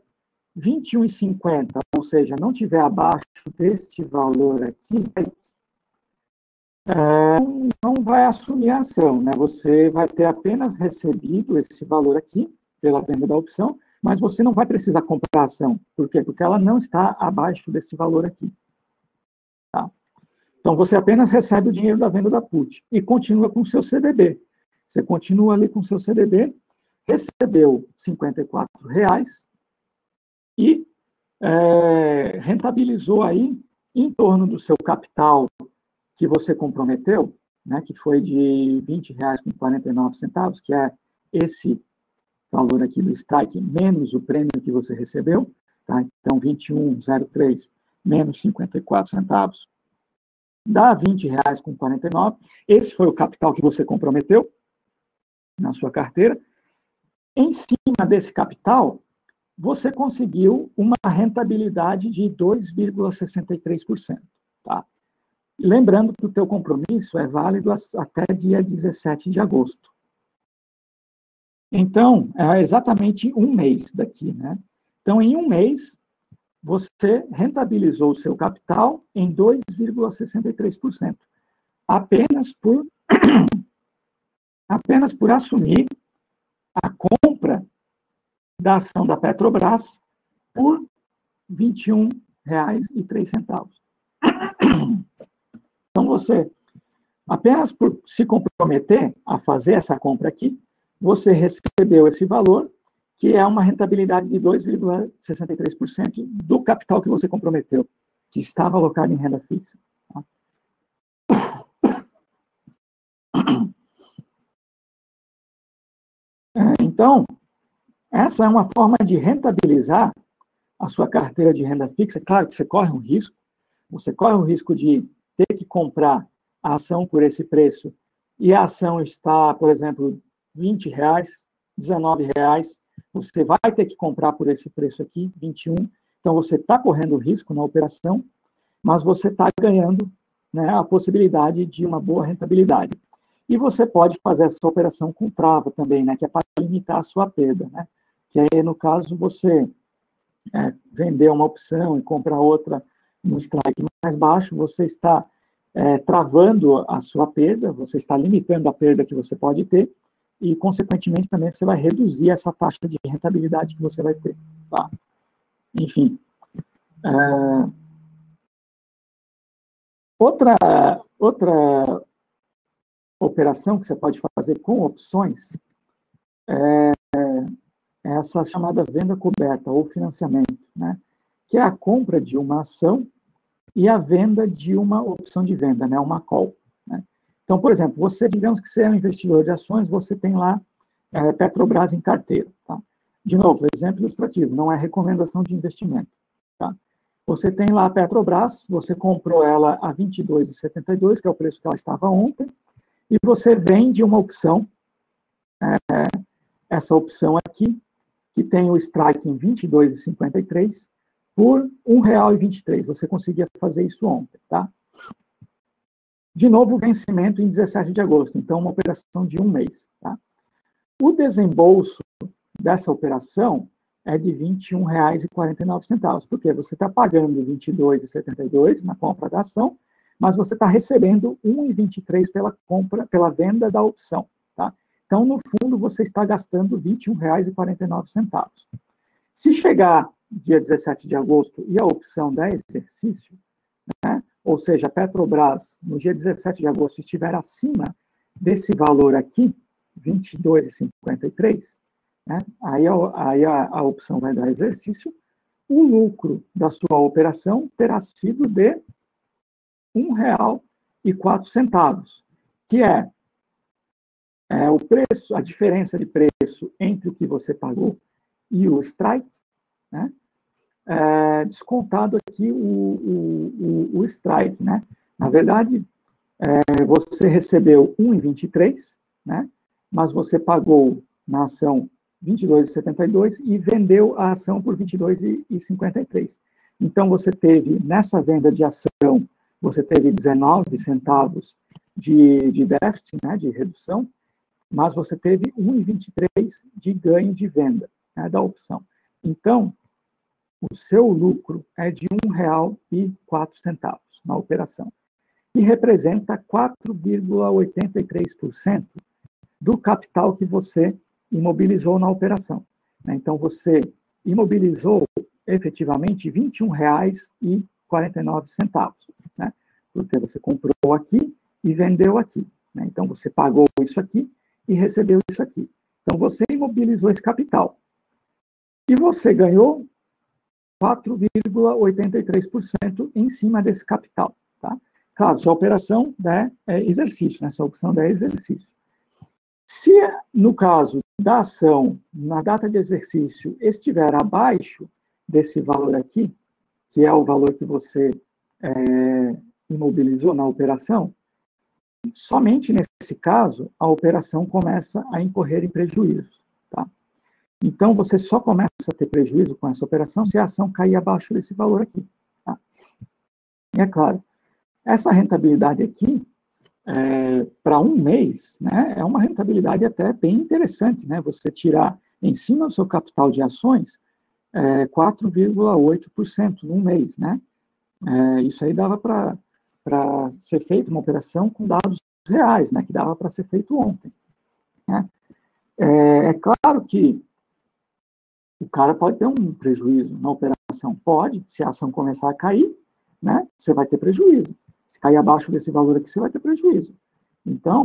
R$21,50, ou seja, não tiver abaixo deste valor aqui, não vai assumir a ação, né? Você vai ter apenas recebido esse valor aqui, pela venda da opção, mas você não vai precisar comprar a ação. Por quê? Porque ela não está abaixo desse valor aqui. Tá? Então, você apenas recebe o dinheiro da venda da put e continua com o seu CDB. Você continua ali com o seu CDB, recebeu R$54 e rentabilizou aí em torno do seu capital que você comprometeu, né, que foi de R$20,49, que é esse valor aqui do strike, menos o prêmio que você recebeu, tá? Então, 21,03 menos 54 centavos, dá R$20,49. Esse foi o capital que você comprometeu na sua carteira. Em cima desse capital, você conseguiu uma rentabilidade de 2,63%. Tá? Lembrando que o teu compromisso é válido até dia 17 de agosto. Então, é exatamente um mês daqui, né? Então, em um mês, você rentabilizou o seu capital em 2,63%, apenas por assumir a compra da ação da Petrobras por R$21,03. Então, você, apenas por se comprometer a fazer essa compra aqui, você recebeu esse valor, que é uma rentabilidade de 2,63% do capital que você comprometeu, que estava alocado em renda fixa. Tá? Então, essa é uma forma de rentabilizar a sua carteira de renda fixa. Claro que você corre um risco. Você corre o risco de ter que comprar a ação por esse preço e a ação está, por exemplo, R$20, R$19. Você vai ter que comprar por esse preço aqui, 21, Então, você está correndo risco na operação, mas você está ganhando, né, a possibilidade de uma boa rentabilidade. E você pode fazer essa operação com trava também, né, que é para limitar a sua perda, né? Que aí, no caso, você vender uma opção e comprar outra no strike mais baixo, você está travando a sua perda, você está limitando a perda que você pode ter, e, consequentemente, também você vai reduzir essa taxa de rentabilidade que você vai ter. Tá? Enfim. Outra operação que você pode fazer com opções é essa chamada venda coberta ou financiamento, né? Que é a compra de uma ação e a venda de uma opção de venda, né? Uma call. Né? Então, por exemplo, digamos que você é um investidor de ações, você tem lá Petrobras em carteira. Tá? De novo, exemplo ilustrativo, não é recomendação de investimento. Tá? Você tem lá a Petrobras, você comprou ela a R$ 22,72, que é o preço que ela estava ontem, e você vende uma opção, essa opção aqui, que tem o strike em R$ 22,53, por R$ 1,23. Você conseguia fazer isso ontem, tá? De novo, vencimento em 17 de agosto, então uma operação de 1 mês, tá? O desembolso dessa operação é de R$ 21,49, porque você está pagando R$ 22,72 na compra da ação, mas você está recebendo R$ 1,23 pela venda da opção, tá? Então, no fundo, você está gastando R$ 21,49. Se chegar dia 17 de agosto e a opção der exercício, né, ou seja, a Petrobras, no dia 17 de agosto, estiver acima desse valor aqui, R$ 22,53, né, aí a opção vai dar exercício, o lucro da sua operação terá sido de R$ 1,04, que é o preço, a diferença de preço entre o que você pagou e o strike, né? Descontado aqui o strike, né? Na verdade, você recebeu R$ 1,23, né? Mas você pagou na ação R$ 22,72 e vendeu a ação por R$ 22,53. Então, você teve, nessa venda de ação, você teve 19 centavos de déficit, né, de redução, mas você teve 1,23 de ganho de venda, né, da opção. Então, o seu lucro é de R$ 1,04 na operação, que representa 4,83% do capital que você imobilizou na operação. Então, você imobilizou efetivamente R$ 21,49, né? Porque você comprou aqui e vendeu aqui. Né? Então, você pagou isso aqui e recebeu isso aqui. Então, você imobilizou esse capital. E você ganhou 4,83% em cima desse capital. Tá? Claro, sua operação é exercício, né? Sua opção é exercício. Se, no caso da ação, na data de exercício, estiver abaixo desse valor aqui, que é o valor que você imobilizou na operação, somente nesse caso, a operação começa a incorrer em prejuízo. Tá? Então, você só começa a ter prejuízo com essa operação se a ação cair abaixo desse valor aqui. Tá? E é claro, essa rentabilidade aqui, para 1 mês, né, é uma rentabilidade até bem interessante, né? Você tirar em cima do seu capital de ações 4,8% num mês, né? Isso aí dava para ser feita uma operação com dados reais, né? Que dava para ser feito ontem. Né? É claro que o cara pode ter um prejuízo na operação, pode, se a ação começar a cair, né? Você vai ter prejuízo. Se cair abaixo desse valor aqui, você vai ter prejuízo. Então,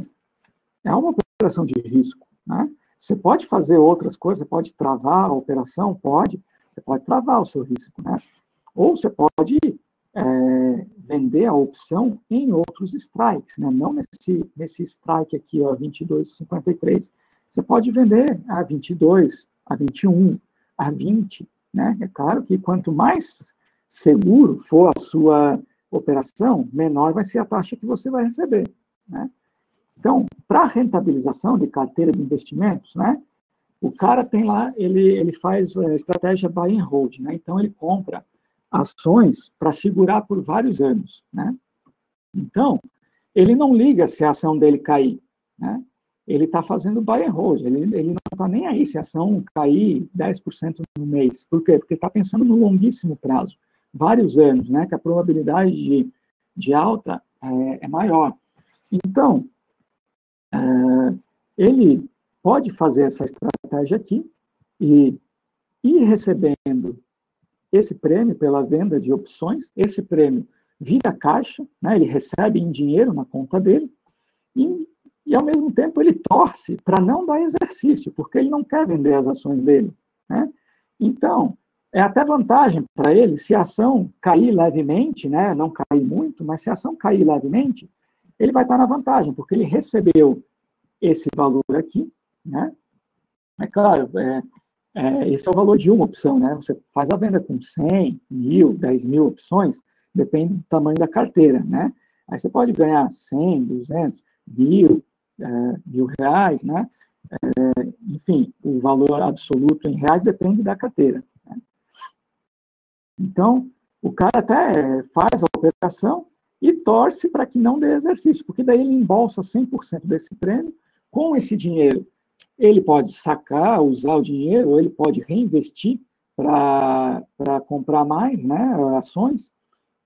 é uma operação de risco, né? Você pode fazer outras coisas, você pode travar a operação, você pode travar o seu risco, né? Ou você pode vender a opção em outros strikes, né? Não nesse strike aqui, ó, 22,53. Você pode vender a 22, a 21, a 20, né? É claro que quanto mais seguro for a sua operação, menor vai ser a taxa que você vai receber, né? Então, para rentabilização de carteira de investimentos, né, O cara tem lá, ele faz a estratégia buy and hold, né? Então, ele compra ações para segurar por vários anos, né? Então, ele não liga se a ação dele cair, né? Ele está fazendo buy and hold, ele não está nem aí se a ação cair 10% no mês. Por quê? Porque está pensando no longuíssimo prazo, vários anos, né? Que a probabilidade de alta é maior. Então, ele pode fazer essa estratégia aqui e ir recebendo esse prêmio pela venda de opções, esse prêmio vira caixa, né? Ele recebe em dinheiro na conta dele, e, ao mesmo tempo, ele torce para não dar exercício, porque ele não quer vender as ações dele, né? Então, é até vantagem para ele, se a ação cair levemente, né? Não cair muito, mas se a ação cair levemente, ele vai estar na vantagem, porque ele recebeu esse valor aqui, né? É claro, esse é o valor de uma opção, né? Você faz a venda com 100, 1.000, 10.000 opções, depende do tamanho da carteira, né? Aí você pode ganhar 100, 200, 1.000, R$1.000, né? Enfim, o valor absoluto em reais depende da carteira, né? Então, o cara até faz a operação e torce para que não dê exercício, porque daí ele embolsa 100% desse prêmio. Com esse dinheiro, ele pode sacar, usar o dinheiro, ou ele pode reinvestir para comprar mais, né, ações.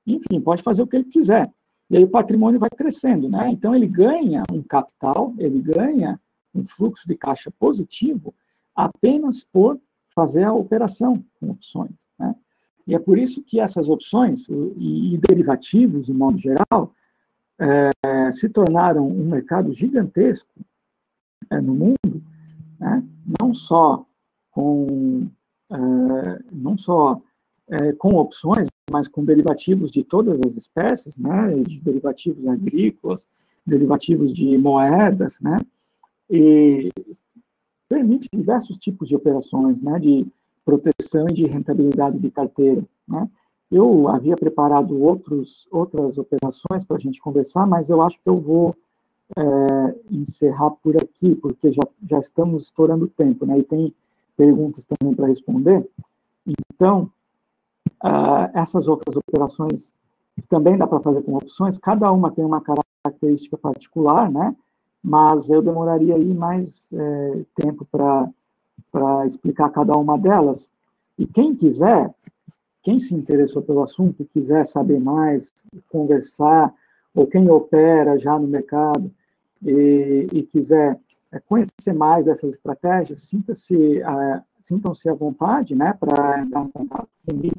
Enfim, pode fazer o que ele quiser. E aí o patrimônio vai crescendo, né? Então, ele ganha um capital, ele ganha um fluxo de caixa positivo apenas por fazer a operação com opções, né? E é por isso que essas opções e derivativos, de modo geral, se tornaram um mercado gigantesco no mundo, né? Não só com opções, mas com derivativos de todas as espécies, né? De derivativos agrícolas, derivativos de moedas, né? E permite diversos tipos de operações, né? De proteção e de rentabilidade de carteira, né? Eu havia preparado outras operações para a gente conversar, mas eu acho que eu vou encerrar por aqui, porque já estamos estourando o tempo, né? E tem perguntas também para responder. Então, essas outras operações também dá para fazer com opções, cada uma tem uma característica particular, né? Mas eu demoraria aí mais tempo para explicar cada uma delas. E quem quiser, quem se interessou pelo assunto, quiser saber mais, conversar, ou quem opera já no mercado e quiser conhecer mais dessas estratégias, sintam-se à vontade, né, para entrar em contato comigo,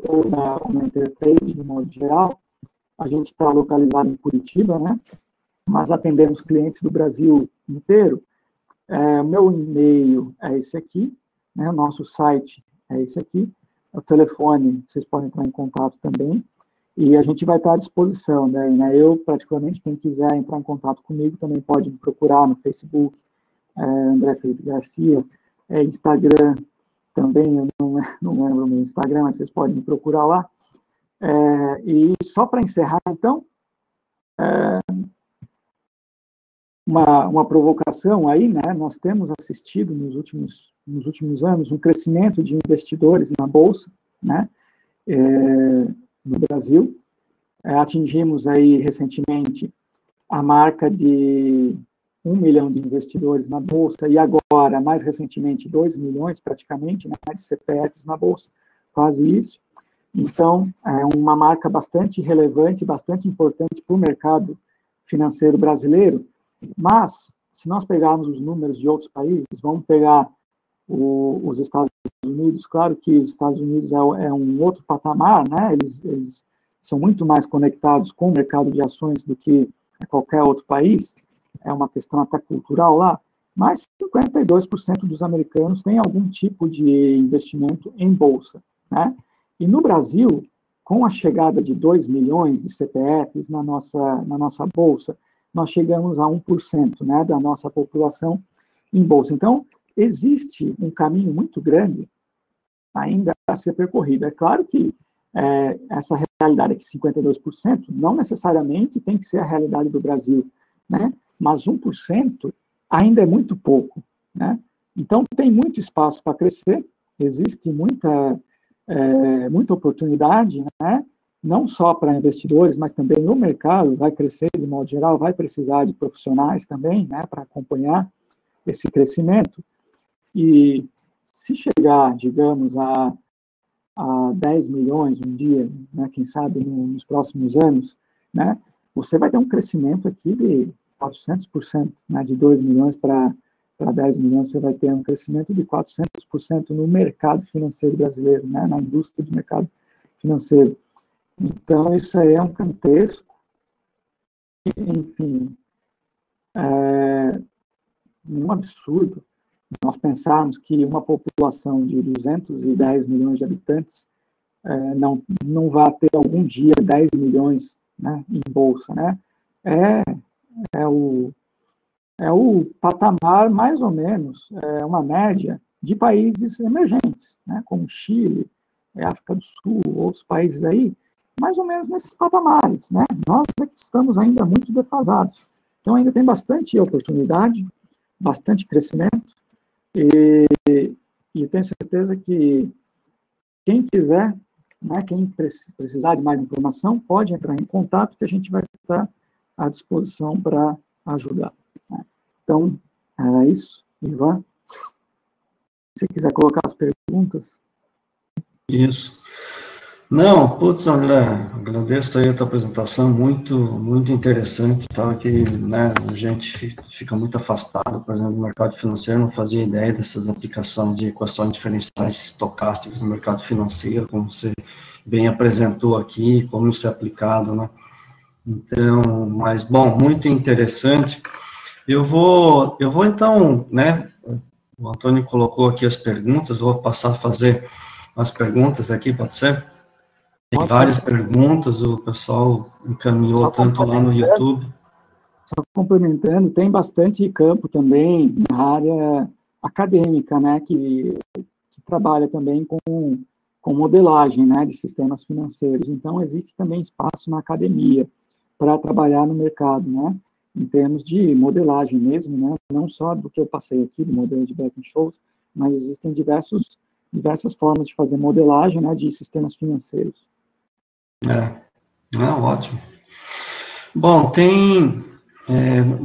ou na Intertrade, de modo geral. A gente está localizado em Curitiba, né, mas atendemos clientes do Brasil inteiro. Meu e-mail é esse aqui, né, o nosso site é esse aqui, o telefone, vocês podem entrar em contato também, e a gente vai estar à disposição, né? Eu, particularmente, quem quiser entrar em contato comigo, também pode me procurar no Facebook, André Felipe Garcia, Instagram também, eu não lembro o meu Instagram, mas vocês podem me procurar lá. E só para encerrar, então, uma provocação aí, né? Nós temos assistido nos últimos anos um crescimento de investidores na Bolsa, né? No Brasil. Atingimos aí recentemente a marca de 1 milhão de investidores na Bolsa e agora, mais recentemente, 2 milhões praticamente, né, de CPFs na Bolsa, quase isso. Então, é uma marca bastante relevante, bastante importante para o mercado financeiro brasileiro, mas, se nós pegarmos os números de outros países, vamos pegar os Estados Unidos, claro que os Estados Unidos é um outro patamar, né? Eles são muito mais conectados com o mercado de ações do que qualquer outro país, é uma questão até cultural lá, mas 52% dos americanos têm algum tipo de investimento em bolsa, né? E no Brasil, com a chegada de 2 milhões de CPFs na nossa bolsa, nós chegamos a 1%, né, da nossa população em bolsa. Então, existe um caminho muito grande ainda a ser percorrido. É claro que essa realidade aqui, 52%, não necessariamente tem que ser a realidade do Brasil, né? Mas 1% ainda é muito pouco, né? Então, tem muito espaço para crescer, existe muita oportunidade, né? Não só para investidores, mas também o mercado vai crescer de modo geral, vai precisar de profissionais também, né, para acompanhar esse crescimento. E se chegar, digamos, a 10 milhões um dia, né, quem sabe nos próximos anos, né, você vai ter um crescimento aqui de 400%, né, de 2 milhões para 10 milhões, você vai ter um crescimento de 400% no mercado financeiro brasileiro, né, na indústria do mercado financeiro. Então, isso aí é um cantesco, enfim, um absurdo nós pensarmos que uma população de 210 milhões de habitantes não vai ter algum dia 10 milhões, né, em bolsa, né? É o patamar, mais ou menos, uma média de países emergentes, né, como Chile, África do Sul, outros países aí, mais ou menos nesses patamares, né? Nós aqui estamos ainda muito defasados. Então, ainda tem bastante oportunidade, bastante crescimento, e tenho certeza que quem quiser, né, quem precisar de mais informação, pode entrar em contato, que a gente vai estar à disposição para ajudar. Né? Então, era isso, Ivan. Se quiser colocar as perguntas. Isso. Não, putz, André, agradeço aí a tua apresentação, muito interessante, tá? Que, né, a gente fica muito afastado, por exemplo, do mercado financeiro, não fazia ideia dessas aplicações de equações diferenciais estocásticas no mercado financeiro, como você bem apresentou aqui, como isso é aplicado, né? Então, mas, bom, muito interessante. Eu vou então, né, o Antônio colocou aqui as perguntas, vou passar a fazer as perguntas aqui, pode ser? Tem várias perguntas, o pessoal encaminhou tanto lá no YouTube. Só complementando, tem bastante campo também na área acadêmica, né, que trabalha também com modelagem, né, de sistemas financeiros. Então, existe também espaço na academia para trabalhar no mercado, né, em termos de modelagem mesmo, né, não só do que eu passei aqui, do modelo de Black-Scholes, mas existem diversas formas de fazer modelagem, né, de sistemas financeiros. Ótimo. Bom, tem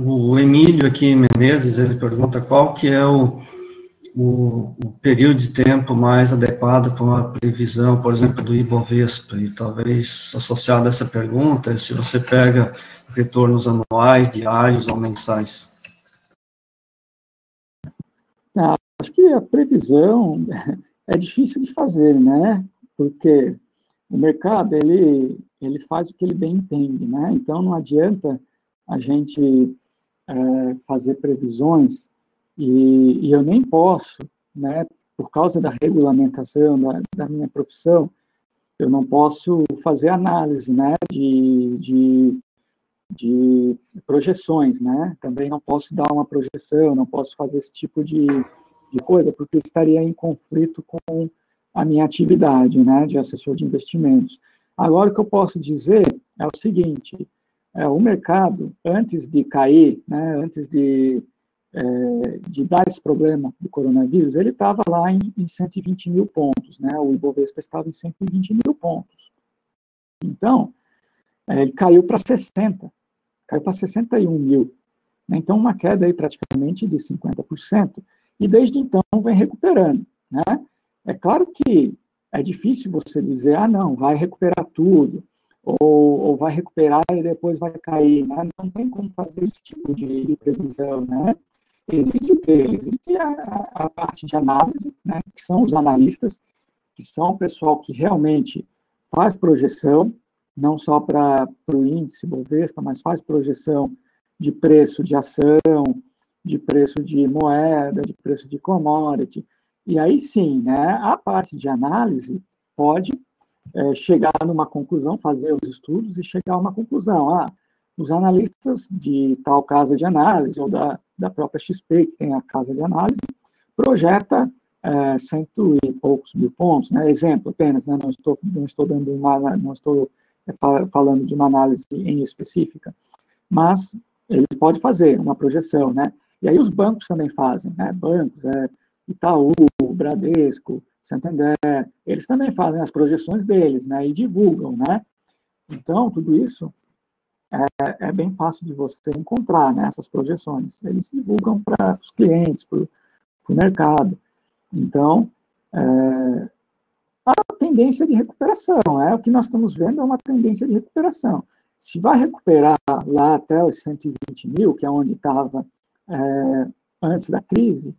o Emílio aqui, Menezes, ele pergunta qual que é o período de tempo mais adequado para uma previsão, por exemplo, do Ibovespa, e talvez associado a essa pergunta, se você pega retornos anuais, diários ou mensais. Acho que a previsão é difícil de fazer, né? Porque o mercado, ele faz o que ele bem entende, né? Então, não adianta a gente fazer previsões, e eu nem posso, né? Por causa da regulamentação da minha profissão, eu não posso fazer análise, né? De projeções, né? Também não posso dar uma projeção, não posso fazer esse tipo de coisa, porque estaria em conflito com a minha atividade, né, de assessor de investimentos. Agora, o que eu posso dizer é o seguinte, o mercado, antes de cair, né, antes de dar esse problema do coronavírus, ele estava lá em 120 mil pontos, né, o Ibovespa estava em 120 mil pontos. Então, ele caiu para 60, caiu para 61 mil. Então, uma queda aí praticamente de 50%, e desde então vem recuperando, né? É claro que é difícil você dizer, não, vai recuperar tudo, ou vai recuperar e depois vai cair, né? Não tem como fazer esse tipo de previsão, né? Existe o quê? Existe a parte de análise, né? Que são os analistas, que são o pessoal que realmente faz projeção, não só para o índice Bovespa, mas faz projeção de preço de ação, de preço de moeda, de preço de commodity. E aí sim, né, a parte de análise pode chegar numa conclusão, fazer os estudos e chegar a uma conclusão. Os analistas de tal casa de análise, ou da própria XP, que tem a casa de análise, projeta 100 e poucos mil pontos, né? Exemplo apenas, né? Não estou falando de uma análise em específica, mas ele pode fazer uma projeção, né? E aí os bancos também fazem, né? Bancos, Itaú, Bradesco, Santander, eles também fazem as projeções deles, né? E divulgam, né? Então, tudo isso é bem fácil de você encontrar, né? Essas projeções. Eles divulgam para os clientes, para o mercado. Então, a tendência de recuperação, o que nós estamos vendo é uma tendência de recuperação. Se vai recuperar lá até os 120 mil, que é onde estava antes da crise,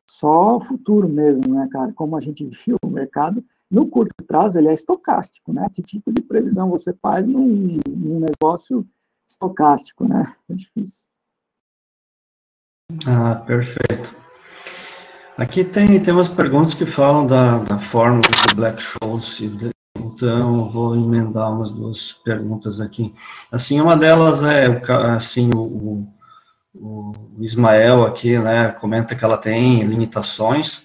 só o futuro mesmo, né, cara? Como a gente viu, o mercado, no curto prazo, ele é estocástico, né? Que tipo de previsão você faz num negócio estocástico, né? É difícil. Perfeito. Aqui tem umas perguntas que falam da fórmula do Black-Scholes, então vou emendar umas duas perguntas aqui. Assim, uma delas assim, o Ismael aqui, né, comenta que ela tem limitações.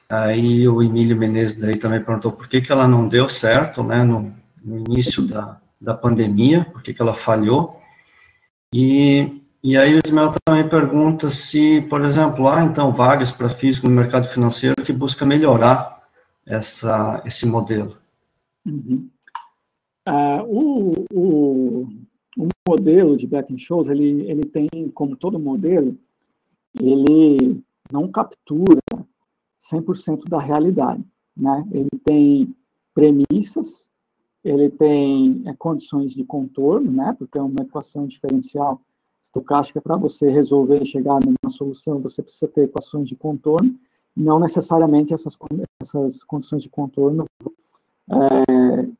Aí o Emílio Menezes daí também perguntou por que ela não deu certo, né, no início da pandemia, por que ela falhou. E aí o Ismael também pergunta se, por exemplo, há então vagas para físico no mercado financeiro que busca melhorar esse modelo. Uhum. O modelo de Black-Scholes, ele tem, como todo modelo, ele não captura 100% da realidade, né? Ele tem premissas, ele tem condições de contorno, né? Porque é uma equação diferencial estocástica. Para você resolver e chegar numa solução, você precisa ter equações de contorno, não necessariamente essas condições de contorno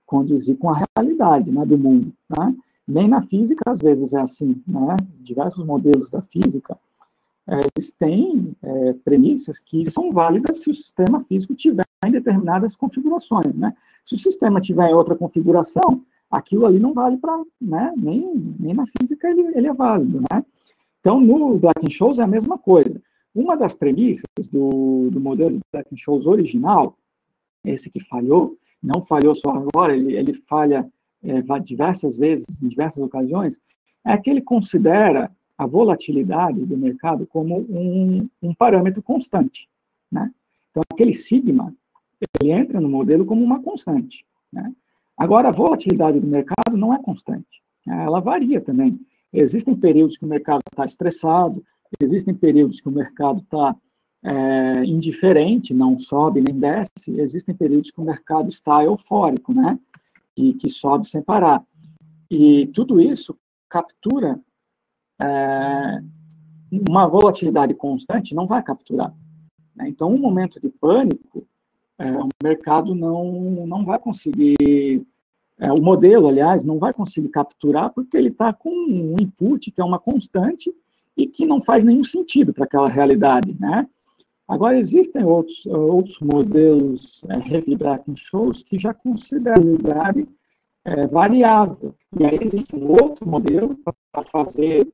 conduzir com a realidade, né, do mundo, né? Nem na física, às vezes, é assim, né? Diversos modelos da física, eles têm premissas que são válidas se o sistema físico tiver em determinadas configurações, né? Se o sistema tiver em outra configuração, aquilo ali não vale para, né? Nem na física ele é válido, né? Então, no Black-Scholes é a mesma coisa. Uma das premissas do modelo de Black-Scholes original, esse que falhou, não falhou só agora, ele falha diversas vezes, em diversas ocasiões, é que ele considera a volatilidade do mercado como um parâmetro constante, né? Então, aquele sigma, ele entra no modelo como uma constante, né? Agora, a volatilidade do mercado não é constante, né? Ela varia também. Existem períodos que o mercado está estressado, existem períodos que o mercado está indiferente, não sobe nem desce, existem períodos que o mercado está eufórico, né? Que sobe sem parar. E tudo isso captura uma volatilidade constante, não vai capturar, né? Então, um momento de pânico, o mercado não vai conseguir, o modelo, aliás, não vai conseguir capturar, porque ele está com um input que é uma constante e que não faz nenhum sentido para aquela realidade, né? Agora, existem outros modelos de Black-Scholes que já consideram a realidade variável. E aí existe um outro modelo para fazer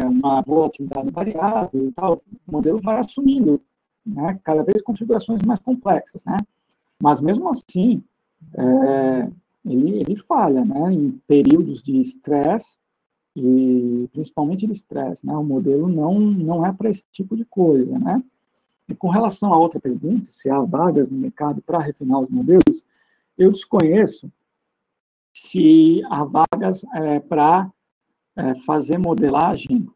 uma volatilidade variável e tal. O modelo vai assumindo, né, cada vez configurações mais complexas, né? Mas, mesmo assim, ele falha, né, em períodos de estresse, e principalmente de estresse, né? O modelo não é para esse tipo de coisa, né? E com relação a outra pergunta, se há vagas no mercado para refinar os modelos, eu desconheço se há vagas para fazer modelagem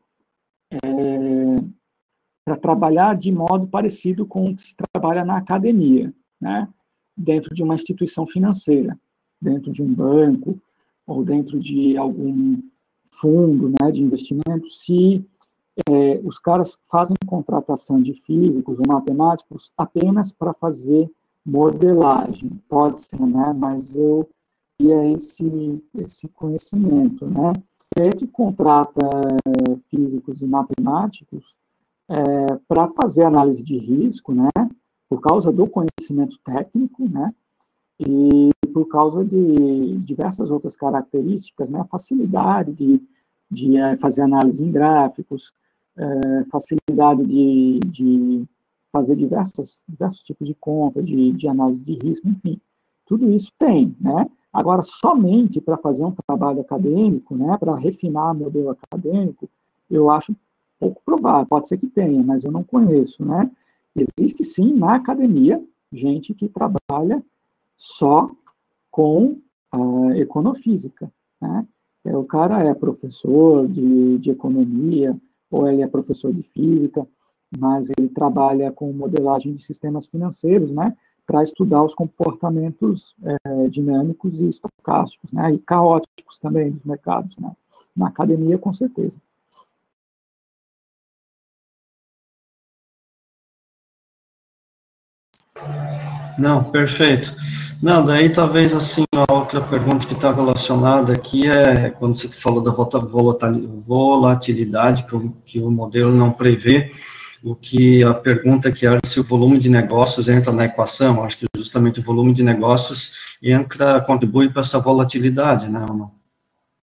para trabalhar de modo parecido com o que se trabalha na academia, né? Dentro de uma instituição financeira, dentro de um banco ou dentro de algum fundo, né, de investimento, se os caras fazem contratação de físicos ou matemáticos apenas para fazer modelagem. Pode ser, né? Mas eu teria esse conhecimento, né? É que contrata físicos e matemáticos para fazer análise de risco, né? Por causa do conhecimento técnico, né? E por causa de diversas outras características, né? A facilidade de fazer análise em gráficos, facilidade de fazer diversos tipos de conta, de análise de risco, enfim, tudo isso tem, né? Agora, somente para fazer um trabalho acadêmico, né, para refinar modelo acadêmico, eu acho pouco provável, pode ser que tenha, mas eu não conheço, né? Existe sim na academia gente que trabalha só com a econofísica, né? O cara é professor de economia, ou ele é professor de física, mas ele trabalha com modelagem de sistemas financeiros, né? Para estudar os comportamentos dinâmicos e estocásticos, né? E caóticos também dos mercados, né? Na academia, com certeza. Não, perfeito. Não, daí talvez assim, a outra pergunta que está relacionada aqui é quando você falou da volatilidade que o modelo não prevê, o que a pergunta que era se o volume de negócios entra na equação, acho que justamente o volume de negócios contribui para essa volatilidade, né?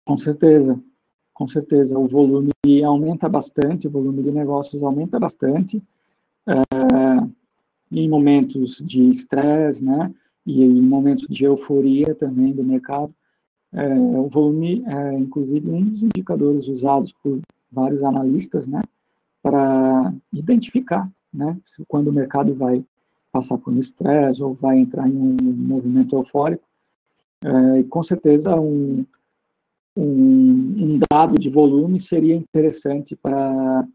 Com certeza, com certeza. O volume aumenta bastante, o volume de negócios aumenta bastante, em momentos de estresse, né? E em momentos de euforia também do mercado. O volume é, inclusive, um dos indicadores usados por vários analistas, né? Para identificar, né? Quando o mercado vai passar por um estresse ou vai entrar em um movimento eufórico. E com certeza um dado de volume seria interessante para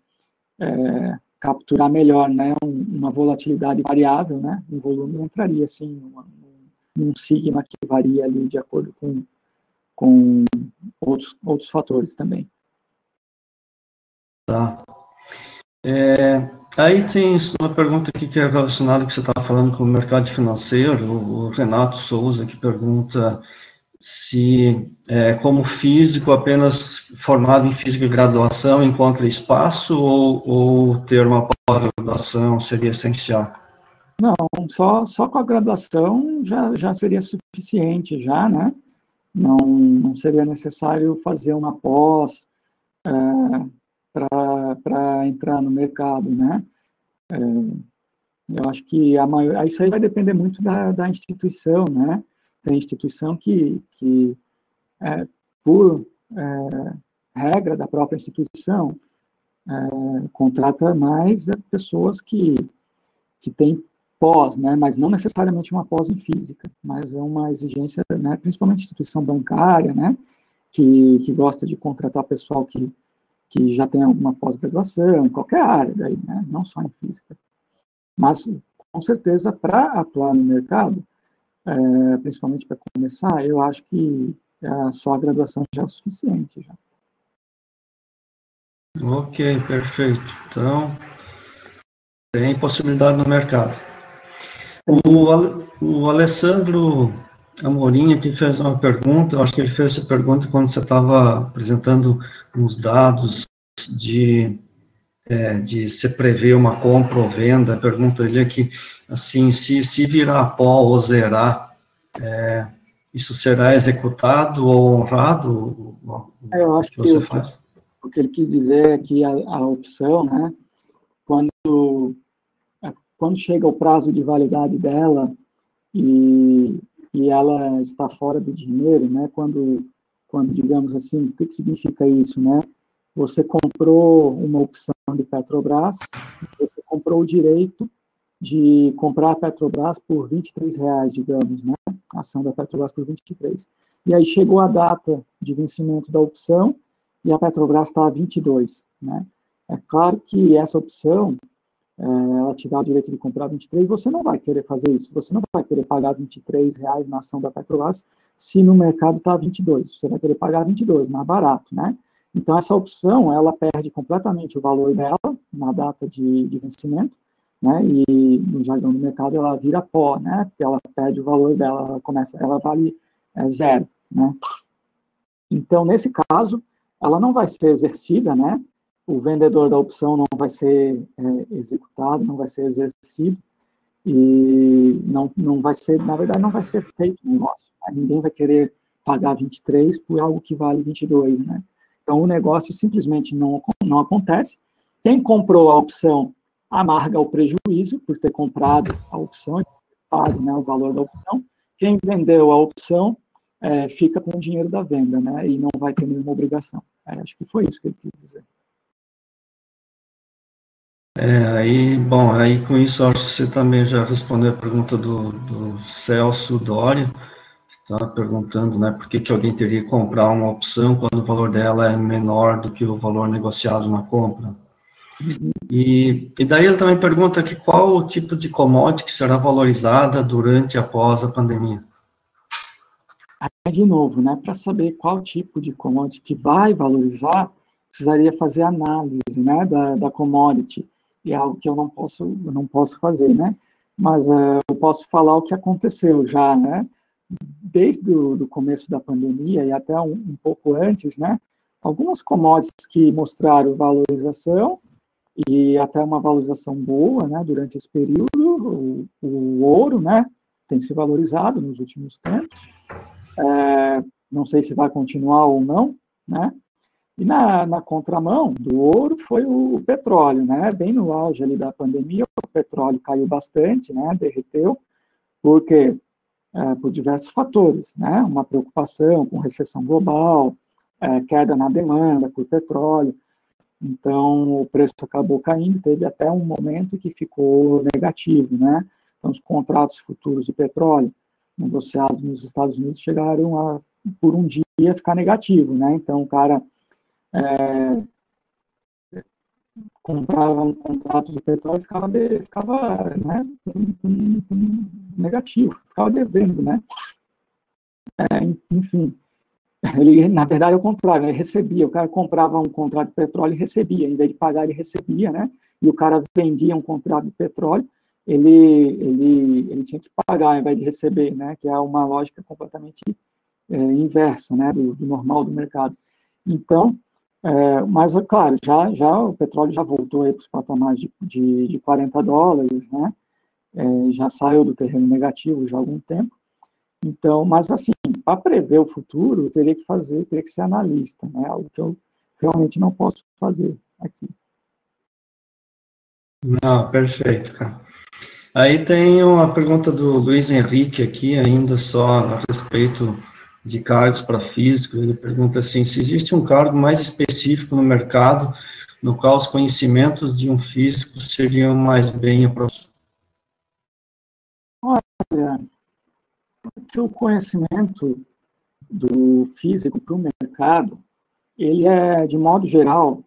capturar melhor, né, uma volatilidade variável, né, um volume entraria, assim, num sigma que varia ali de acordo com outros fatores também. Tá. Aí tem uma pergunta aqui que é relacionada que você estava falando com o mercado financeiro, o Renato Souza, que pergunta se, como físico, apenas formado em física e graduação encontra espaço ou ter uma pós-graduação seria essencial? Não, só com a graduação já seria suficiente, já, né? Não seria necessário fazer uma pós para entrar no mercado, né? Eu acho que isso aí vai depender muito da instituição, né? Tem instituição que por regra da própria instituição, contrata mais pessoas que têm pós, né? Mas não necessariamente uma pós em física, mas é uma exigência, né? Principalmente instituição bancária, né? Que gosta de contratar pessoal que já tem alguma pós-graduação, em qualquer área, daí, né? Não só em física. Mas, com certeza, para atuar no mercado, principalmente para começar, eu acho que só a graduação já é o suficiente. Já. Ok, perfeito. Então, tem possibilidade no mercado. O Alessandro Amorim aqui fez uma pergunta, eu acho que ele fez essa pergunta quando você estava apresentando uns dados de se prever uma compra ou venda. Pergunta ele aqui, assim, se virar pó ou zerar, isso será executado ou honrado? Eu O acho que que você faz? o que ele quis dizer é que a opção, né, quando chega o prazo de validade dela e ela está fora do dinheiro, né, quando digamos assim, o que significa isso, né? Você comprou uma opção de Petrobras, você comprou o direito de comprar a Petrobras por R$ 23, digamos, né? A ação da Petrobras por 23. E aí chegou a data de vencimento da opção e a Petrobras está a 22, né? É claro que essa opção, ela te dá o direito de comprar 23, você não vai querer fazer isso, você não vai querer pagar R$ 23 na ação da Petrobras se no mercado está 22, você vai querer pagar 22, mais barato, né? Então, essa opção, ela perde completamente o valor dela na data de vencimento, né? E no jargão do mercado ela vira pó, né? Porque ela perde o valor dela, ela vale zero, né? Então, nesse caso, ela não vai ser exercida, né? O vendedor da opção não vai ser executado, não vai ser exercido e não vai ser, na verdade, não vai ser feito o negócio. Né? Ninguém vai querer pagar 23 por algo que vale 22, né? Então, o negócio simplesmente não acontece. Quem comprou a opção amarga o prejuízo por ter comprado a opção, pago, né, o valor da opção. Quem vendeu a opção fica com o dinheiro da venda, né, e não vai ter nenhuma obrigação. Acho que foi isso que ele quis dizer. Aí, bom, aí com isso, acho que você também já respondeu a pergunta do Celso Doria, que está perguntando, né, por que que alguém teria que comprar uma opção quando o valor dela é menor do que o valor negociado na compra. E daí ele também pergunta que qual o tipo de commodity que será valorizada durante e após a pandemia. De novo, né, para saber qual tipo de commodity que vai valorizar, precisaria fazer análise, né, da commodity, e é algo que eu não posso fazer, né, mas eu posso falar o que aconteceu já, né, desde o começo da pandemia e até um pouco antes, né, algumas commodities que mostraram valorização, e até uma valorização boa, né, durante esse período, o ouro, né, tem se valorizado nos últimos tempos, não sei se vai continuar ou não, né? E na contramão do ouro foi o petróleo, né? Bem no auge ali da pandemia, o petróleo caiu bastante, né? Derreteu, porque por diversos fatores, né? Uma preocupação com recessão global, queda na demanda por petróleo. Então, o preço acabou caindo, teve até um momento que ficou negativo, né? Então, os contratos futuros de petróleo negociados nos Estados Unidos chegaram a, por um dia, ficar negativo, né? Então, o cara comprava um contrato de petróleo e ficava né, negativo, ficava devendo, né? Enfim, ele, na verdade, é o contrário, ele recebia, o cara comprava um contrato de petróleo e recebia, em vez de pagar, ele recebia, né? E o cara vendia um contrato de petróleo, ele tinha que pagar ao invés de receber, né? Que é uma lógica completamente inversa, né? Do normal do mercado. Então, mas, claro, já o petróleo já voltou para os patamares de $40, né? Já saiu do terreno negativo já há algum tempo. Então, mas assim, para prever o futuro, eu teria que ser analista, né? Algo que eu realmente não posso fazer aqui. Não, perfeito, cara. Aí tem uma pergunta do Luiz Henrique aqui, ainda só a respeito de cargos para físicos. Ele pergunta assim, se existe um cargo mais específico no mercado, no qual os conhecimentos de um físico seriam mais bem aprofundados. Olha, o conhecimento do físico para o mercado, ele é, de modo geral,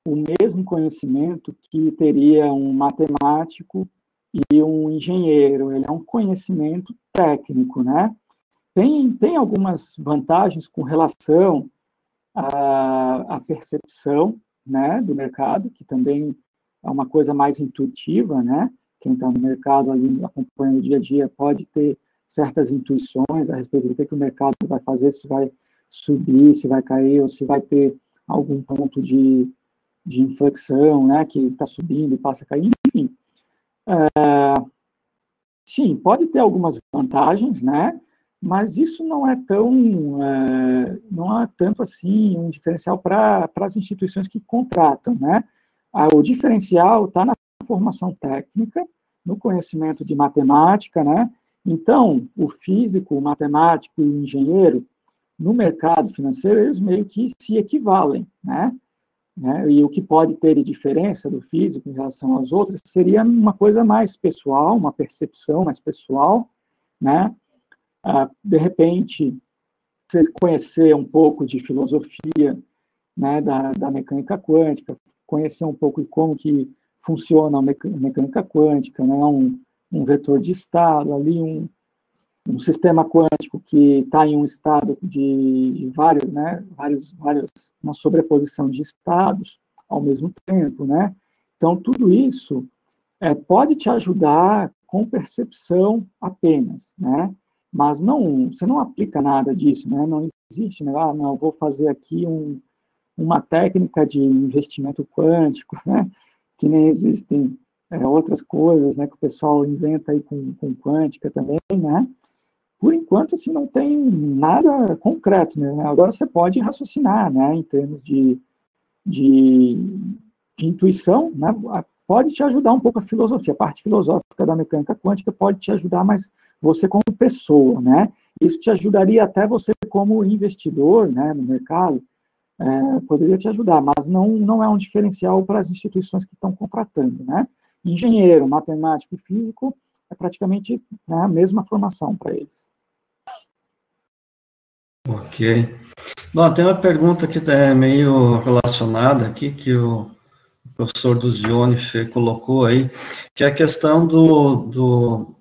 o mesmo conhecimento que teria um matemático e um engenheiro. Ele é um conhecimento técnico, né? Tem algumas vantagens com relação à percepção, né, do mercado, que também é uma coisa mais intuitiva, né? Quem está no mercado ali acompanhando o dia a dia pode ter certas intuições a respeito do que o mercado vai fazer, se vai subir, se vai cair, ou se vai ter algum ponto de inflexão, né, que está subindo e passa a cair, enfim. Sim, pode ter algumas vantagens, né, mas isso não é não é tanto assim um diferencial para as instituições que contratam, né. O diferencial está na formação técnica, no conhecimento de matemática, né. Então, o físico, o matemático e o engenheiro, no mercado financeiro, eles meio que se equivalem, né. E o que pode ter de diferença do físico em relação às outras seria uma coisa mais pessoal, uma percepção mais pessoal, né? De repente, você conhecer um pouco de filosofia, né, da mecânica quântica, conhecer um pouco de como que funciona a mecânica quântica, né, um vetor de estado, ali um sistema quântico que está em um estado de vários, né, uma sobreposição de estados ao mesmo tempo, né? Então, tudo isso pode te ajudar com percepção apenas, né? Mas você não aplica nada disso, né? Não existe, né? Não, vou fazer aqui uma técnica de investimento quântico, né? Que nem existem outras coisas, né? Que o pessoal inventa aí com quântica também, né? Por enquanto, assim, não tem nada concreto, né? Agora você pode raciocinar, né, em termos de intuição, né? Pode te ajudar um pouco a filosofia, a parte filosófica da mecânica quântica pode te ajudar, mas você como pessoa, né? Isso te ajudaria até você como investidor, né, no mercado, poderia te ajudar, mas não é um diferencial para as instituições que estão contratando, né? Engenheiro, matemático e físico é praticamente, né, a mesma formação para eles. Ok. Bom, tem uma pergunta que é meio relacionada aqui, que o professor Duzione colocou aí, que é a questão do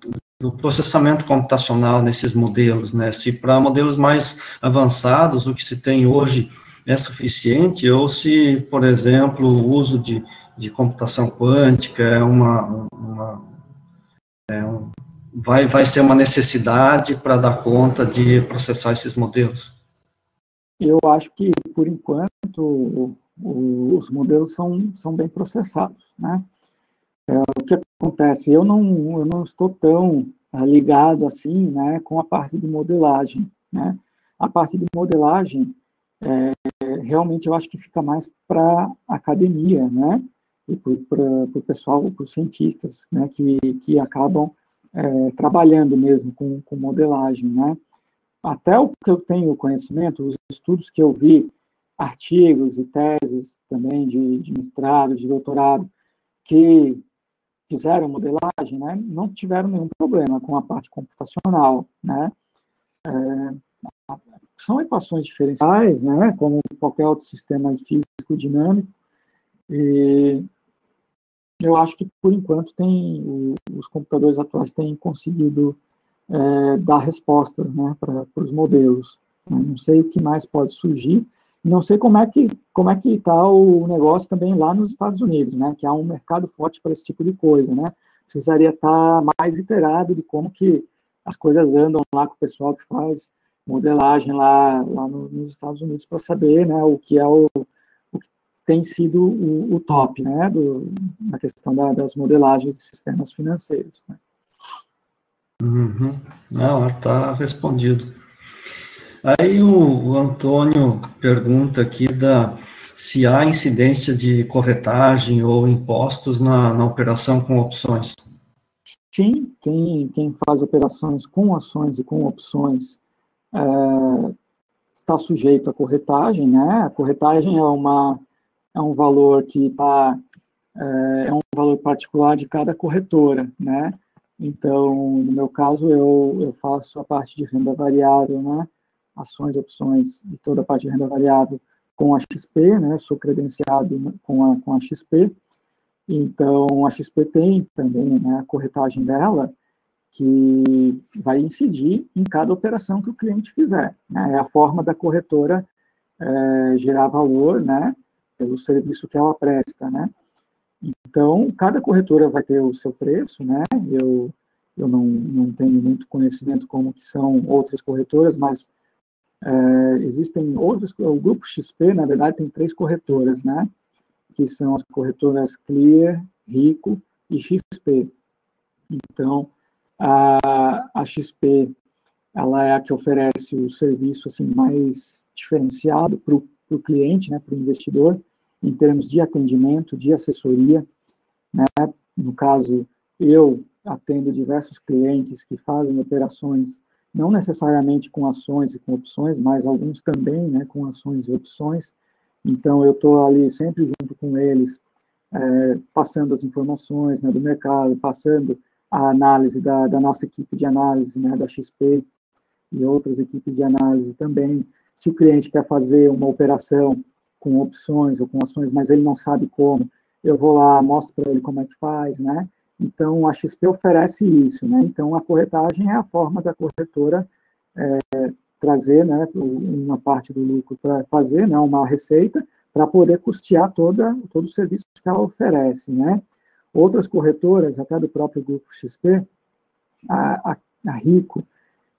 processamento computacional nesses modelos, né? Se para modelos mais avançados, o que se tem hoje é suficiente, ou se, por exemplo, o uso de computação quântica vai ser uma necessidade para dar conta de processar esses modelos. Eu acho que, por enquanto, os modelos são bem processados, né? O que acontece? Eu não estou tão ligado assim, né, com a parte de modelagem, né? A parte de modelagem, realmente eu acho que fica mais para a academia, né? E para o pessoal, para os cientistas, né, que acabam trabalhando mesmo com modelagem, né? Até o que eu tenho conhecimento, os estudos que eu vi, artigos e teses também de mestrado, de doutorado, que fizeram modelagem, né, não tiveram nenhum problema com a parte computacional, né? São equações diferenciais, né, como qualquer outro sistema físico dinâmico, e eu acho que, por enquanto, os computadores atuais têm conseguido dar respostas, né, para os modelos. Não sei o que mais pode surgir, não sei como é que está o negócio também lá nos Estados Unidos, né, que há um mercado forte para esse tipo de coisa, né, precisaria estar mais inteirado de como que as coisas andam lá com o pessoal que faz modelagem lá nos Estados Unidos para saber, né, o que tem sido o top, né, na questão das modelagens de sistemas financeiros, né. Uhum. Não, está respondido. Aí o Antônio pergunta aqui se há incidência de corretagem ou impostos na operação com opções. Sim, quem faz operações com ações e com opções está sujeito à corretagem, né? A corretagem é um valor que é um valor particular de cada corretora, né? Então, no meu caso, eu faço a parte de renda variável, né? Ações, opções e toda a parte de renda variável com a XP, né? Sou credenciado com a XP. Então, a XP tem também, né, a corretagem dela, que vai incidir em cada operação que o cliente fizer, né? É a forma da corretora gerar valor, né, pelo serviço que ela presta, né? Então, cada corretora vai ter o seu preço, né? Eu não tenho muito conhecimento como que são outras corretoras, mas existem outros, o Grupo XP, na verdade, tem 3 corretoras, né? Que são as corretoras Clear, Rico e XP. Então, a XP, ela é a que oferece o serviço assim, mais diferenciado para o cliente, né, para o investidor, em termos de atendimento, de assessoria, né? No caso, eu atendo diversos clientes que fazem operações, não necessariamente com ações e com opções, mas alguns também, né, com ações e opções. Então, eu estou ali sempre junto com eles, passando as informações, né, do mercado, passando a análise da nossa equipe de análise, né, da XP e outras equipes de análise também. Se o cliente quer fazer uma operação com opções ou com ações, mas ele não sabe como, eu vou lá, mostro para ele como é que faz, né? Então, a XP oferece isso, né? Então, a corretagem é a forma da corretora trazer, né, uma parte do lucro para fazer, né, uma receita, para poder custear todo o serviço que ela oferece, né? Outras corretoras, até do próprio Grupo XP, a Rico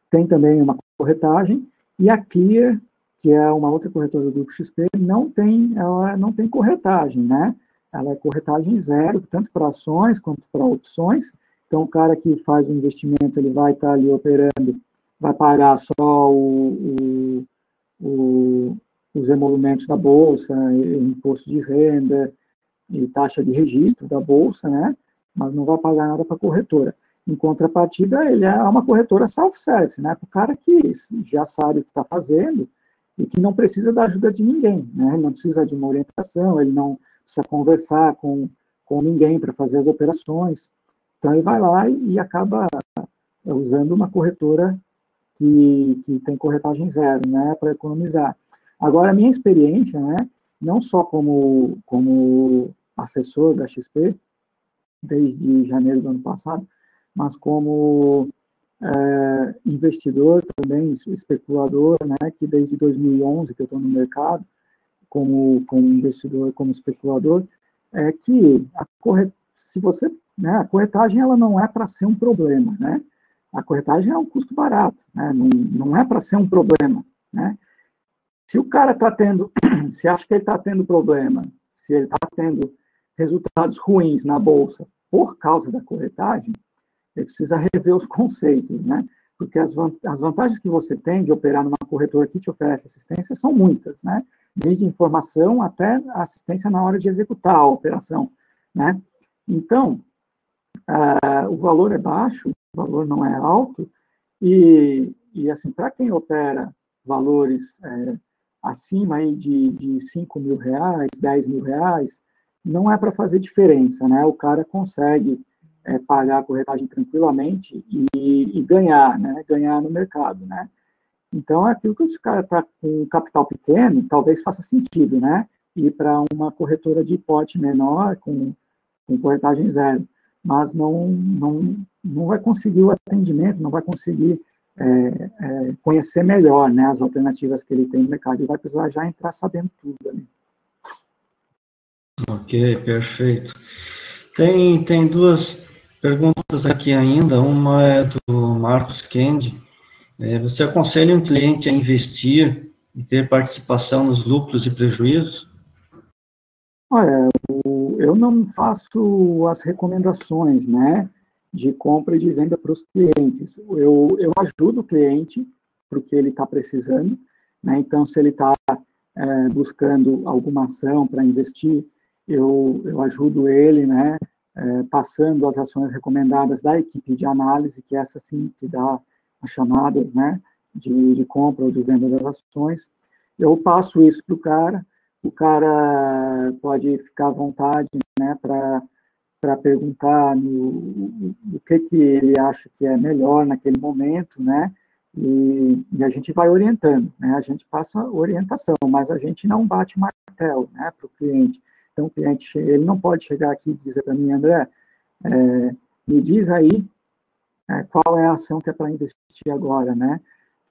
tem também uma corretagem, e a Clear, que é uma outra corretora do Grupo XP, ela não tem corretagem, né? Ela é corretagem zero, tanto para ações quanto para opções. Então, o cara que faz o investimento, ele vai estar ali operando, vai pagar só os emolumentos da Bolsa, imposto de renda e taxa de registro da Bolsa, né? Mas não vai pagar nada para a corretora. Em contrapartida, ele é uma corretora self-service, né? Para o cara que já sabe o que está fazendo e que não precisa da ajuda de ninguém, né? Ele não precisa de uma orientação, ele não precisa conversar com ninguém para fazer as operações. Então, ele vai lá e acaba usando uma corretora que tem corretagem zero, né, para economizar. Agora, a minha experiência, né, não só como assessor da XP, desde janeiro do ano passado, mas como investidor também, especulador, né, que desde 2011 que eu estou no mercado, como investidor, como especulador, é que se você, né, a corretagem ela não é para ser um problema, né? A corretagem é um custo barato, né? Não é para ser um problema, né? Se o cara está tendo, se acha que ele está tendo problema, se ele está tendo resultados ruins na bolsa por causa da corretagem, ele precisa rever os conceitos, né? Porque as vantagens que você tem de operar numa corretora que te oferece assistência são muitas, né? Desde informação até assistência na hora de executar a operação, né? Então, o valor é baixo, o valor não é alto, e assim, para quem opera valores acima aí de 5 mil reais, 10 mil reais, não é para fazer diferença, né? O cara consegue pagar a corretagem tranquilamente e ganhar, né? Ganhar no mercado, né? Então, aquilo que o cara está com capital pequeno, talvez faça sentido, né? Ir para uma corretora de porte menor, com corretagem zero. Mas não vai conseguir o atendimento, não vai conseguir conhecer melhor, né, as alternativas que ele tem no mercado. Ele vai precisar já entrar sabendo tudo ali. Ok, perfeito. Tem duas perguntas aqui ainda. Uma é do Marcos Kendi. Você aconselha um cliente a investir e ter participação nos lucros e prejuízos? Olha, eu não faço as recomendações, né, de compra e de venda para os clientes. Eu ajudo o cliente para o que ele está precisando, né, então se ele está buscando alguma ação para investir, eu ajudo ele, né, passando as ações recomendadas da equipe de análise, que é essa sim que dá as chamadas, né, de compra ou de venda das ações. Eu passo isso para o cara pode ficar à vontade, né, para perguntar o que ele acha que é melhor naquele momento, né, e a gente vai orientando, né, a gente passa orientação, mas a gente não bate o martelo, né, para o cliente. Então, o cliente, ele não pode chegar aqui e dizer para mim, André, me diz aí qual é a ação que é para investir agora, né?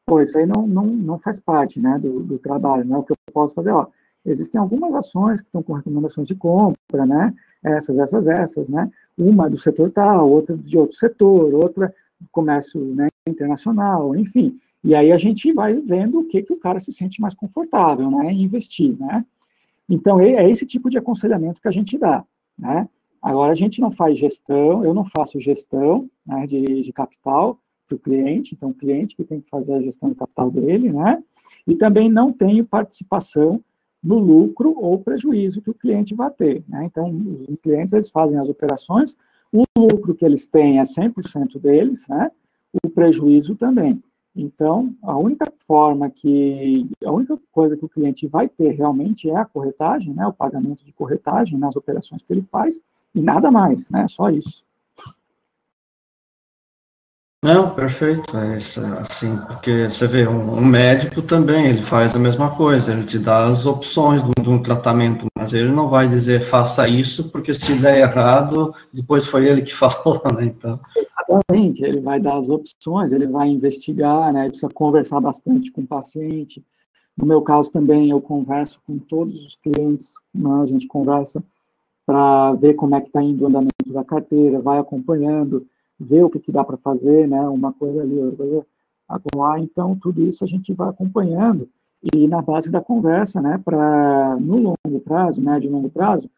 Pô, isso aí não faz parte, né, do trabalho, né? O que eu posso fazer, ó, existem algumas ações que estão com recomendações de compra, né? Essas, né? Uma do setor tal, outra de outro setor, outra do comércio, né, internacional, enfim. E aí a gente vai vendo o que o cara se sente mais confortável, né, em investir, né? Então, é esse tipo de aconselhamento que a gente dá, né? Agora, a gente não faz gestão, eu não faço gestão, né, de capital para o cliente, então, o cliente que tem que fazer a gestão de capital dele, né? E também não tenho participação no lucro ou prejuízo que o cliente vai ter, né? Então, os clientes, eles fazem as operações, o lucro que eles têm é 100% deles, né? O prejuízo também. Então, a única coisa que o cliente vai ter realmente é a corretagem, né, o pagamento de corretagem nas operações que ele faz, e nada mais, né, só isso. Não, perfeito, é isso, assim, porque você vê, um médico também, ele faz a mesma coisa, ele te dá as opções de um tratamento, mas ele não vai dizer, faça isso, porque se der errado, depois foi ele que falou, né, então... Exatamente, ele vai dar as opções, ele vai investigar, né, ele precisa conversar bastante com o paciente. No meu caso também, eu converso com todos os clientes, né, a gente conversa para ver como é que está indo o andamento da carteira, vai acompanhando, ver o que dá para fazer, né, uma coisa ali, outra coisa lá, então tudo isso a gente vai acompanhando, e na base da conversa, né, para no longo prazo, médio e longo prazo,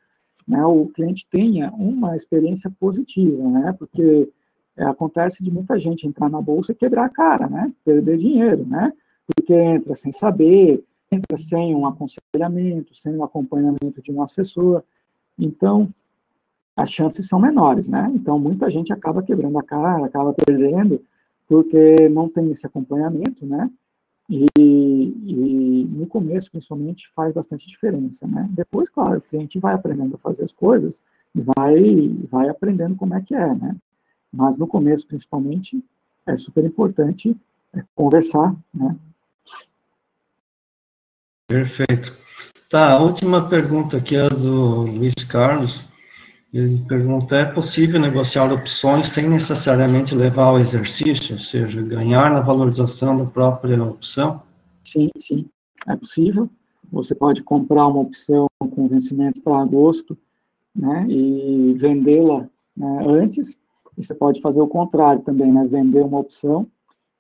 né, o cliente tenha uma experiência positiva, né, porque acontece de muita gente entrar na bolsa e quebrar a cara, né, perder dinheiro, né, porque entra sem saber, entra sem um aconselhamento, sem um acompanhamento de um assessor, então as chances são menores, né, então muita gente acaba quebrando a cara, acaba perdendo, porque não tem esse acompanhamento, né, E no começo, principalmente, faz bastante diferença, né? Depois, claro, a gente vai aprendendo a fazer as coisas e vai aprendendo como é que é, né? Mas no começo, principalmente, é super importante conversar, né? Perfeito. Tá, a última pergunta aqui é do Luiz Carlos. Ele pergunta, é possível negociar opções sem necessariamente levar ao exercício, ou seja, ganhar na valorização da própria opção? Sim, sim, é possível. Você pode comprar uma opção com vencimento para agosto, né, e vendê-la, né, antes, e você pode fazer o contrário também, né, vender uma opção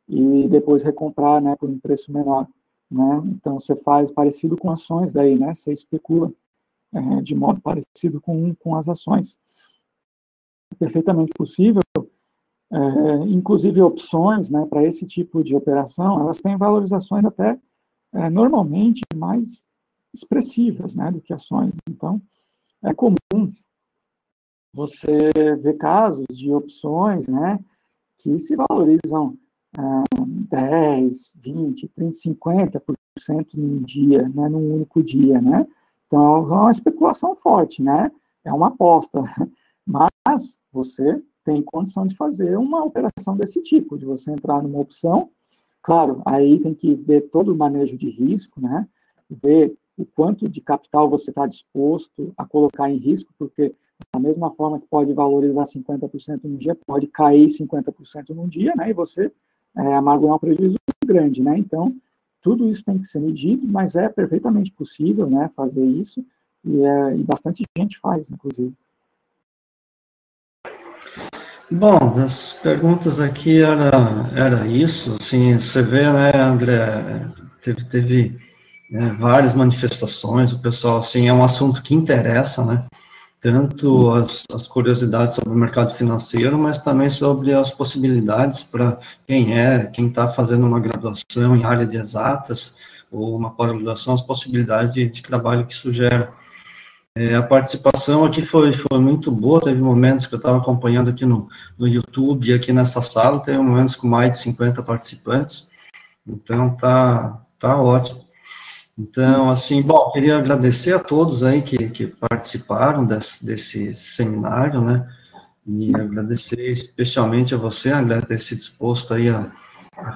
e depois recomprar, né, por um preço menor, né, então você faz parecido com ações daí, né, você especula de modo parecido com as ações. É perfeitamente possível, inclusive opções, né, para esse tipo de operação, elas têm valorizações até normalmente mais expressivas, né, do que ações. Então, é comum você ver casos de opções, né, que se valorizam 10, 20, 30, 50% num dia, né, num único dia, né? Então, é uma especulação forte, né? É uma aposta. Mas você tem condição de fazer uma operação desse tipo, de você entrar numa opção. Claro, aí tem que ver todo o manejo de risco, né? Ver o quanto de capital você está disposto a colocar em risco, porque da mesma forma que pode valorizar 50% num dia, pode cair 50% num dia, né? E você amargar um prejuízo grande, né? Então, tudo isso tem que ser medido, mas é perfeitamente possível, né, fazer isso, e bastante gente faz, inclusive. Bom, as perguntas aqui era isso, assim, você vê, né, André, teve várias manifestações, o pessoal, assim, é um assunto que interessa, né, tanto as curiosidades sobre o mercado financeiro, mas também sobre as possibilidades para quem está fazendo uma graduação em área de exatas, ou uma pós-graduação, as possibilidades de trabalho que isso gera. A participação aqui foi muito boa, teve momentos que eu estava acompanhando aqui no YouTube, aqui nessa sala, teve momentos com mais de 50 participantes, então tá ótimo. Então, assim, bom, queria agradecer a todos aí que participaram desse seminário, né, e agradecer especialmente a você, André, ter se disposto aí a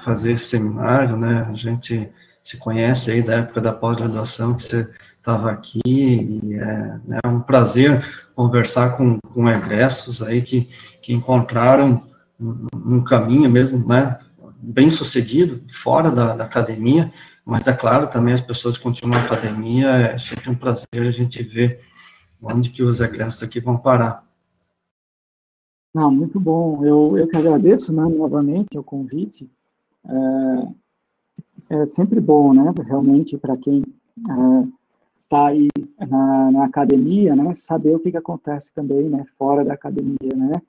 fazer esse seminário, né, a gente se conhece aí da época da pós-graduação, que você estava aqui, e é um prazer conversar com egressos aí que encontraram um caminho mesmo, né, bem sucedido, fora da academia, mas é claro, também as pessoas que continuam na academia, é sempre um prazer a gente ver onde que os egressos aqui vão parar. Não, muito bom. Eu que agradeço, né, novamente o convite. É sempre bom, né, realmente, para quem está aí na academia, né, saber o que acontece também, né, fora da academia, né,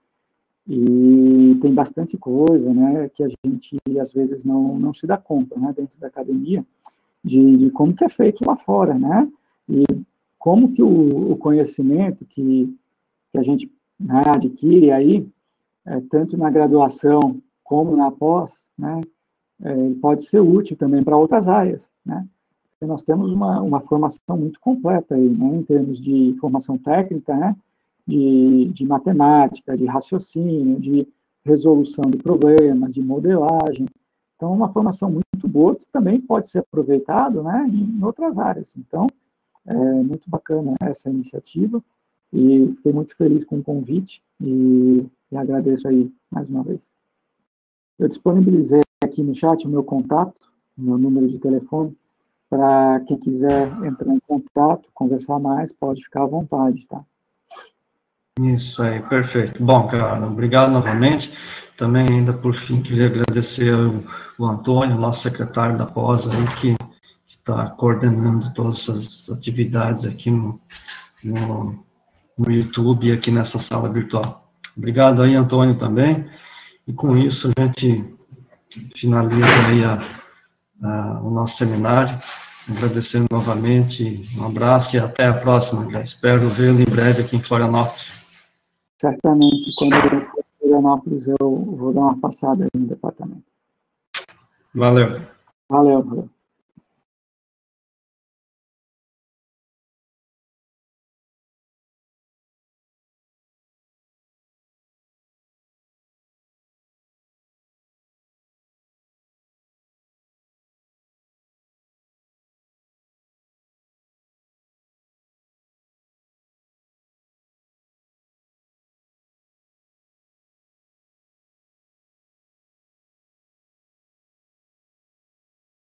e tem bastante coisa, né, que a gente, às vezes, não se dá conta, né, dentro da academia, de como que é feito lá fora, né, e como que o conhecimento que a gente, né, adquire aí, tanto na graduação como na pós, né, pode ser útil também para outras áreas, né, porque nós temos uma formação muito completa aí, né, em termos de formação técnica, né, de matemática, de raciocínio, de resolução de problemas, de modelagem. Então, uma formação muito boa que também pode ser aproveitado, né, em outras áreas. Então, é muito bacana essa iniciativa e fiquei muito feliz com o convite e agradeço aí mais uma vez. Eu disponibilizei aqui no chat o meu contato, o meu número de telefone, para quem quiser entrar em contato, conversar mais, pode ficar à vontade, tá? Isso aí, perfeito. Bom, cara, obrigado novamente. Também, ainda por fim, queria agradecer o Antônio, nosso secretário da pós, aí, que está coordenando todas as atividades aqui no YouTube e aqui nessa sala virtual. Obrigado aí, Antônio, também. E com isso a gente finaliza aí o nosso seminário. Agradecendo novamente, um abraço e até a próxima, André. Espero vê-lo em breve aqui em Florianópolis. Certamente, quando eu for em Florianópolis, eu vou dar uma passada aí no departamento. Valeu. Valeu, valeu.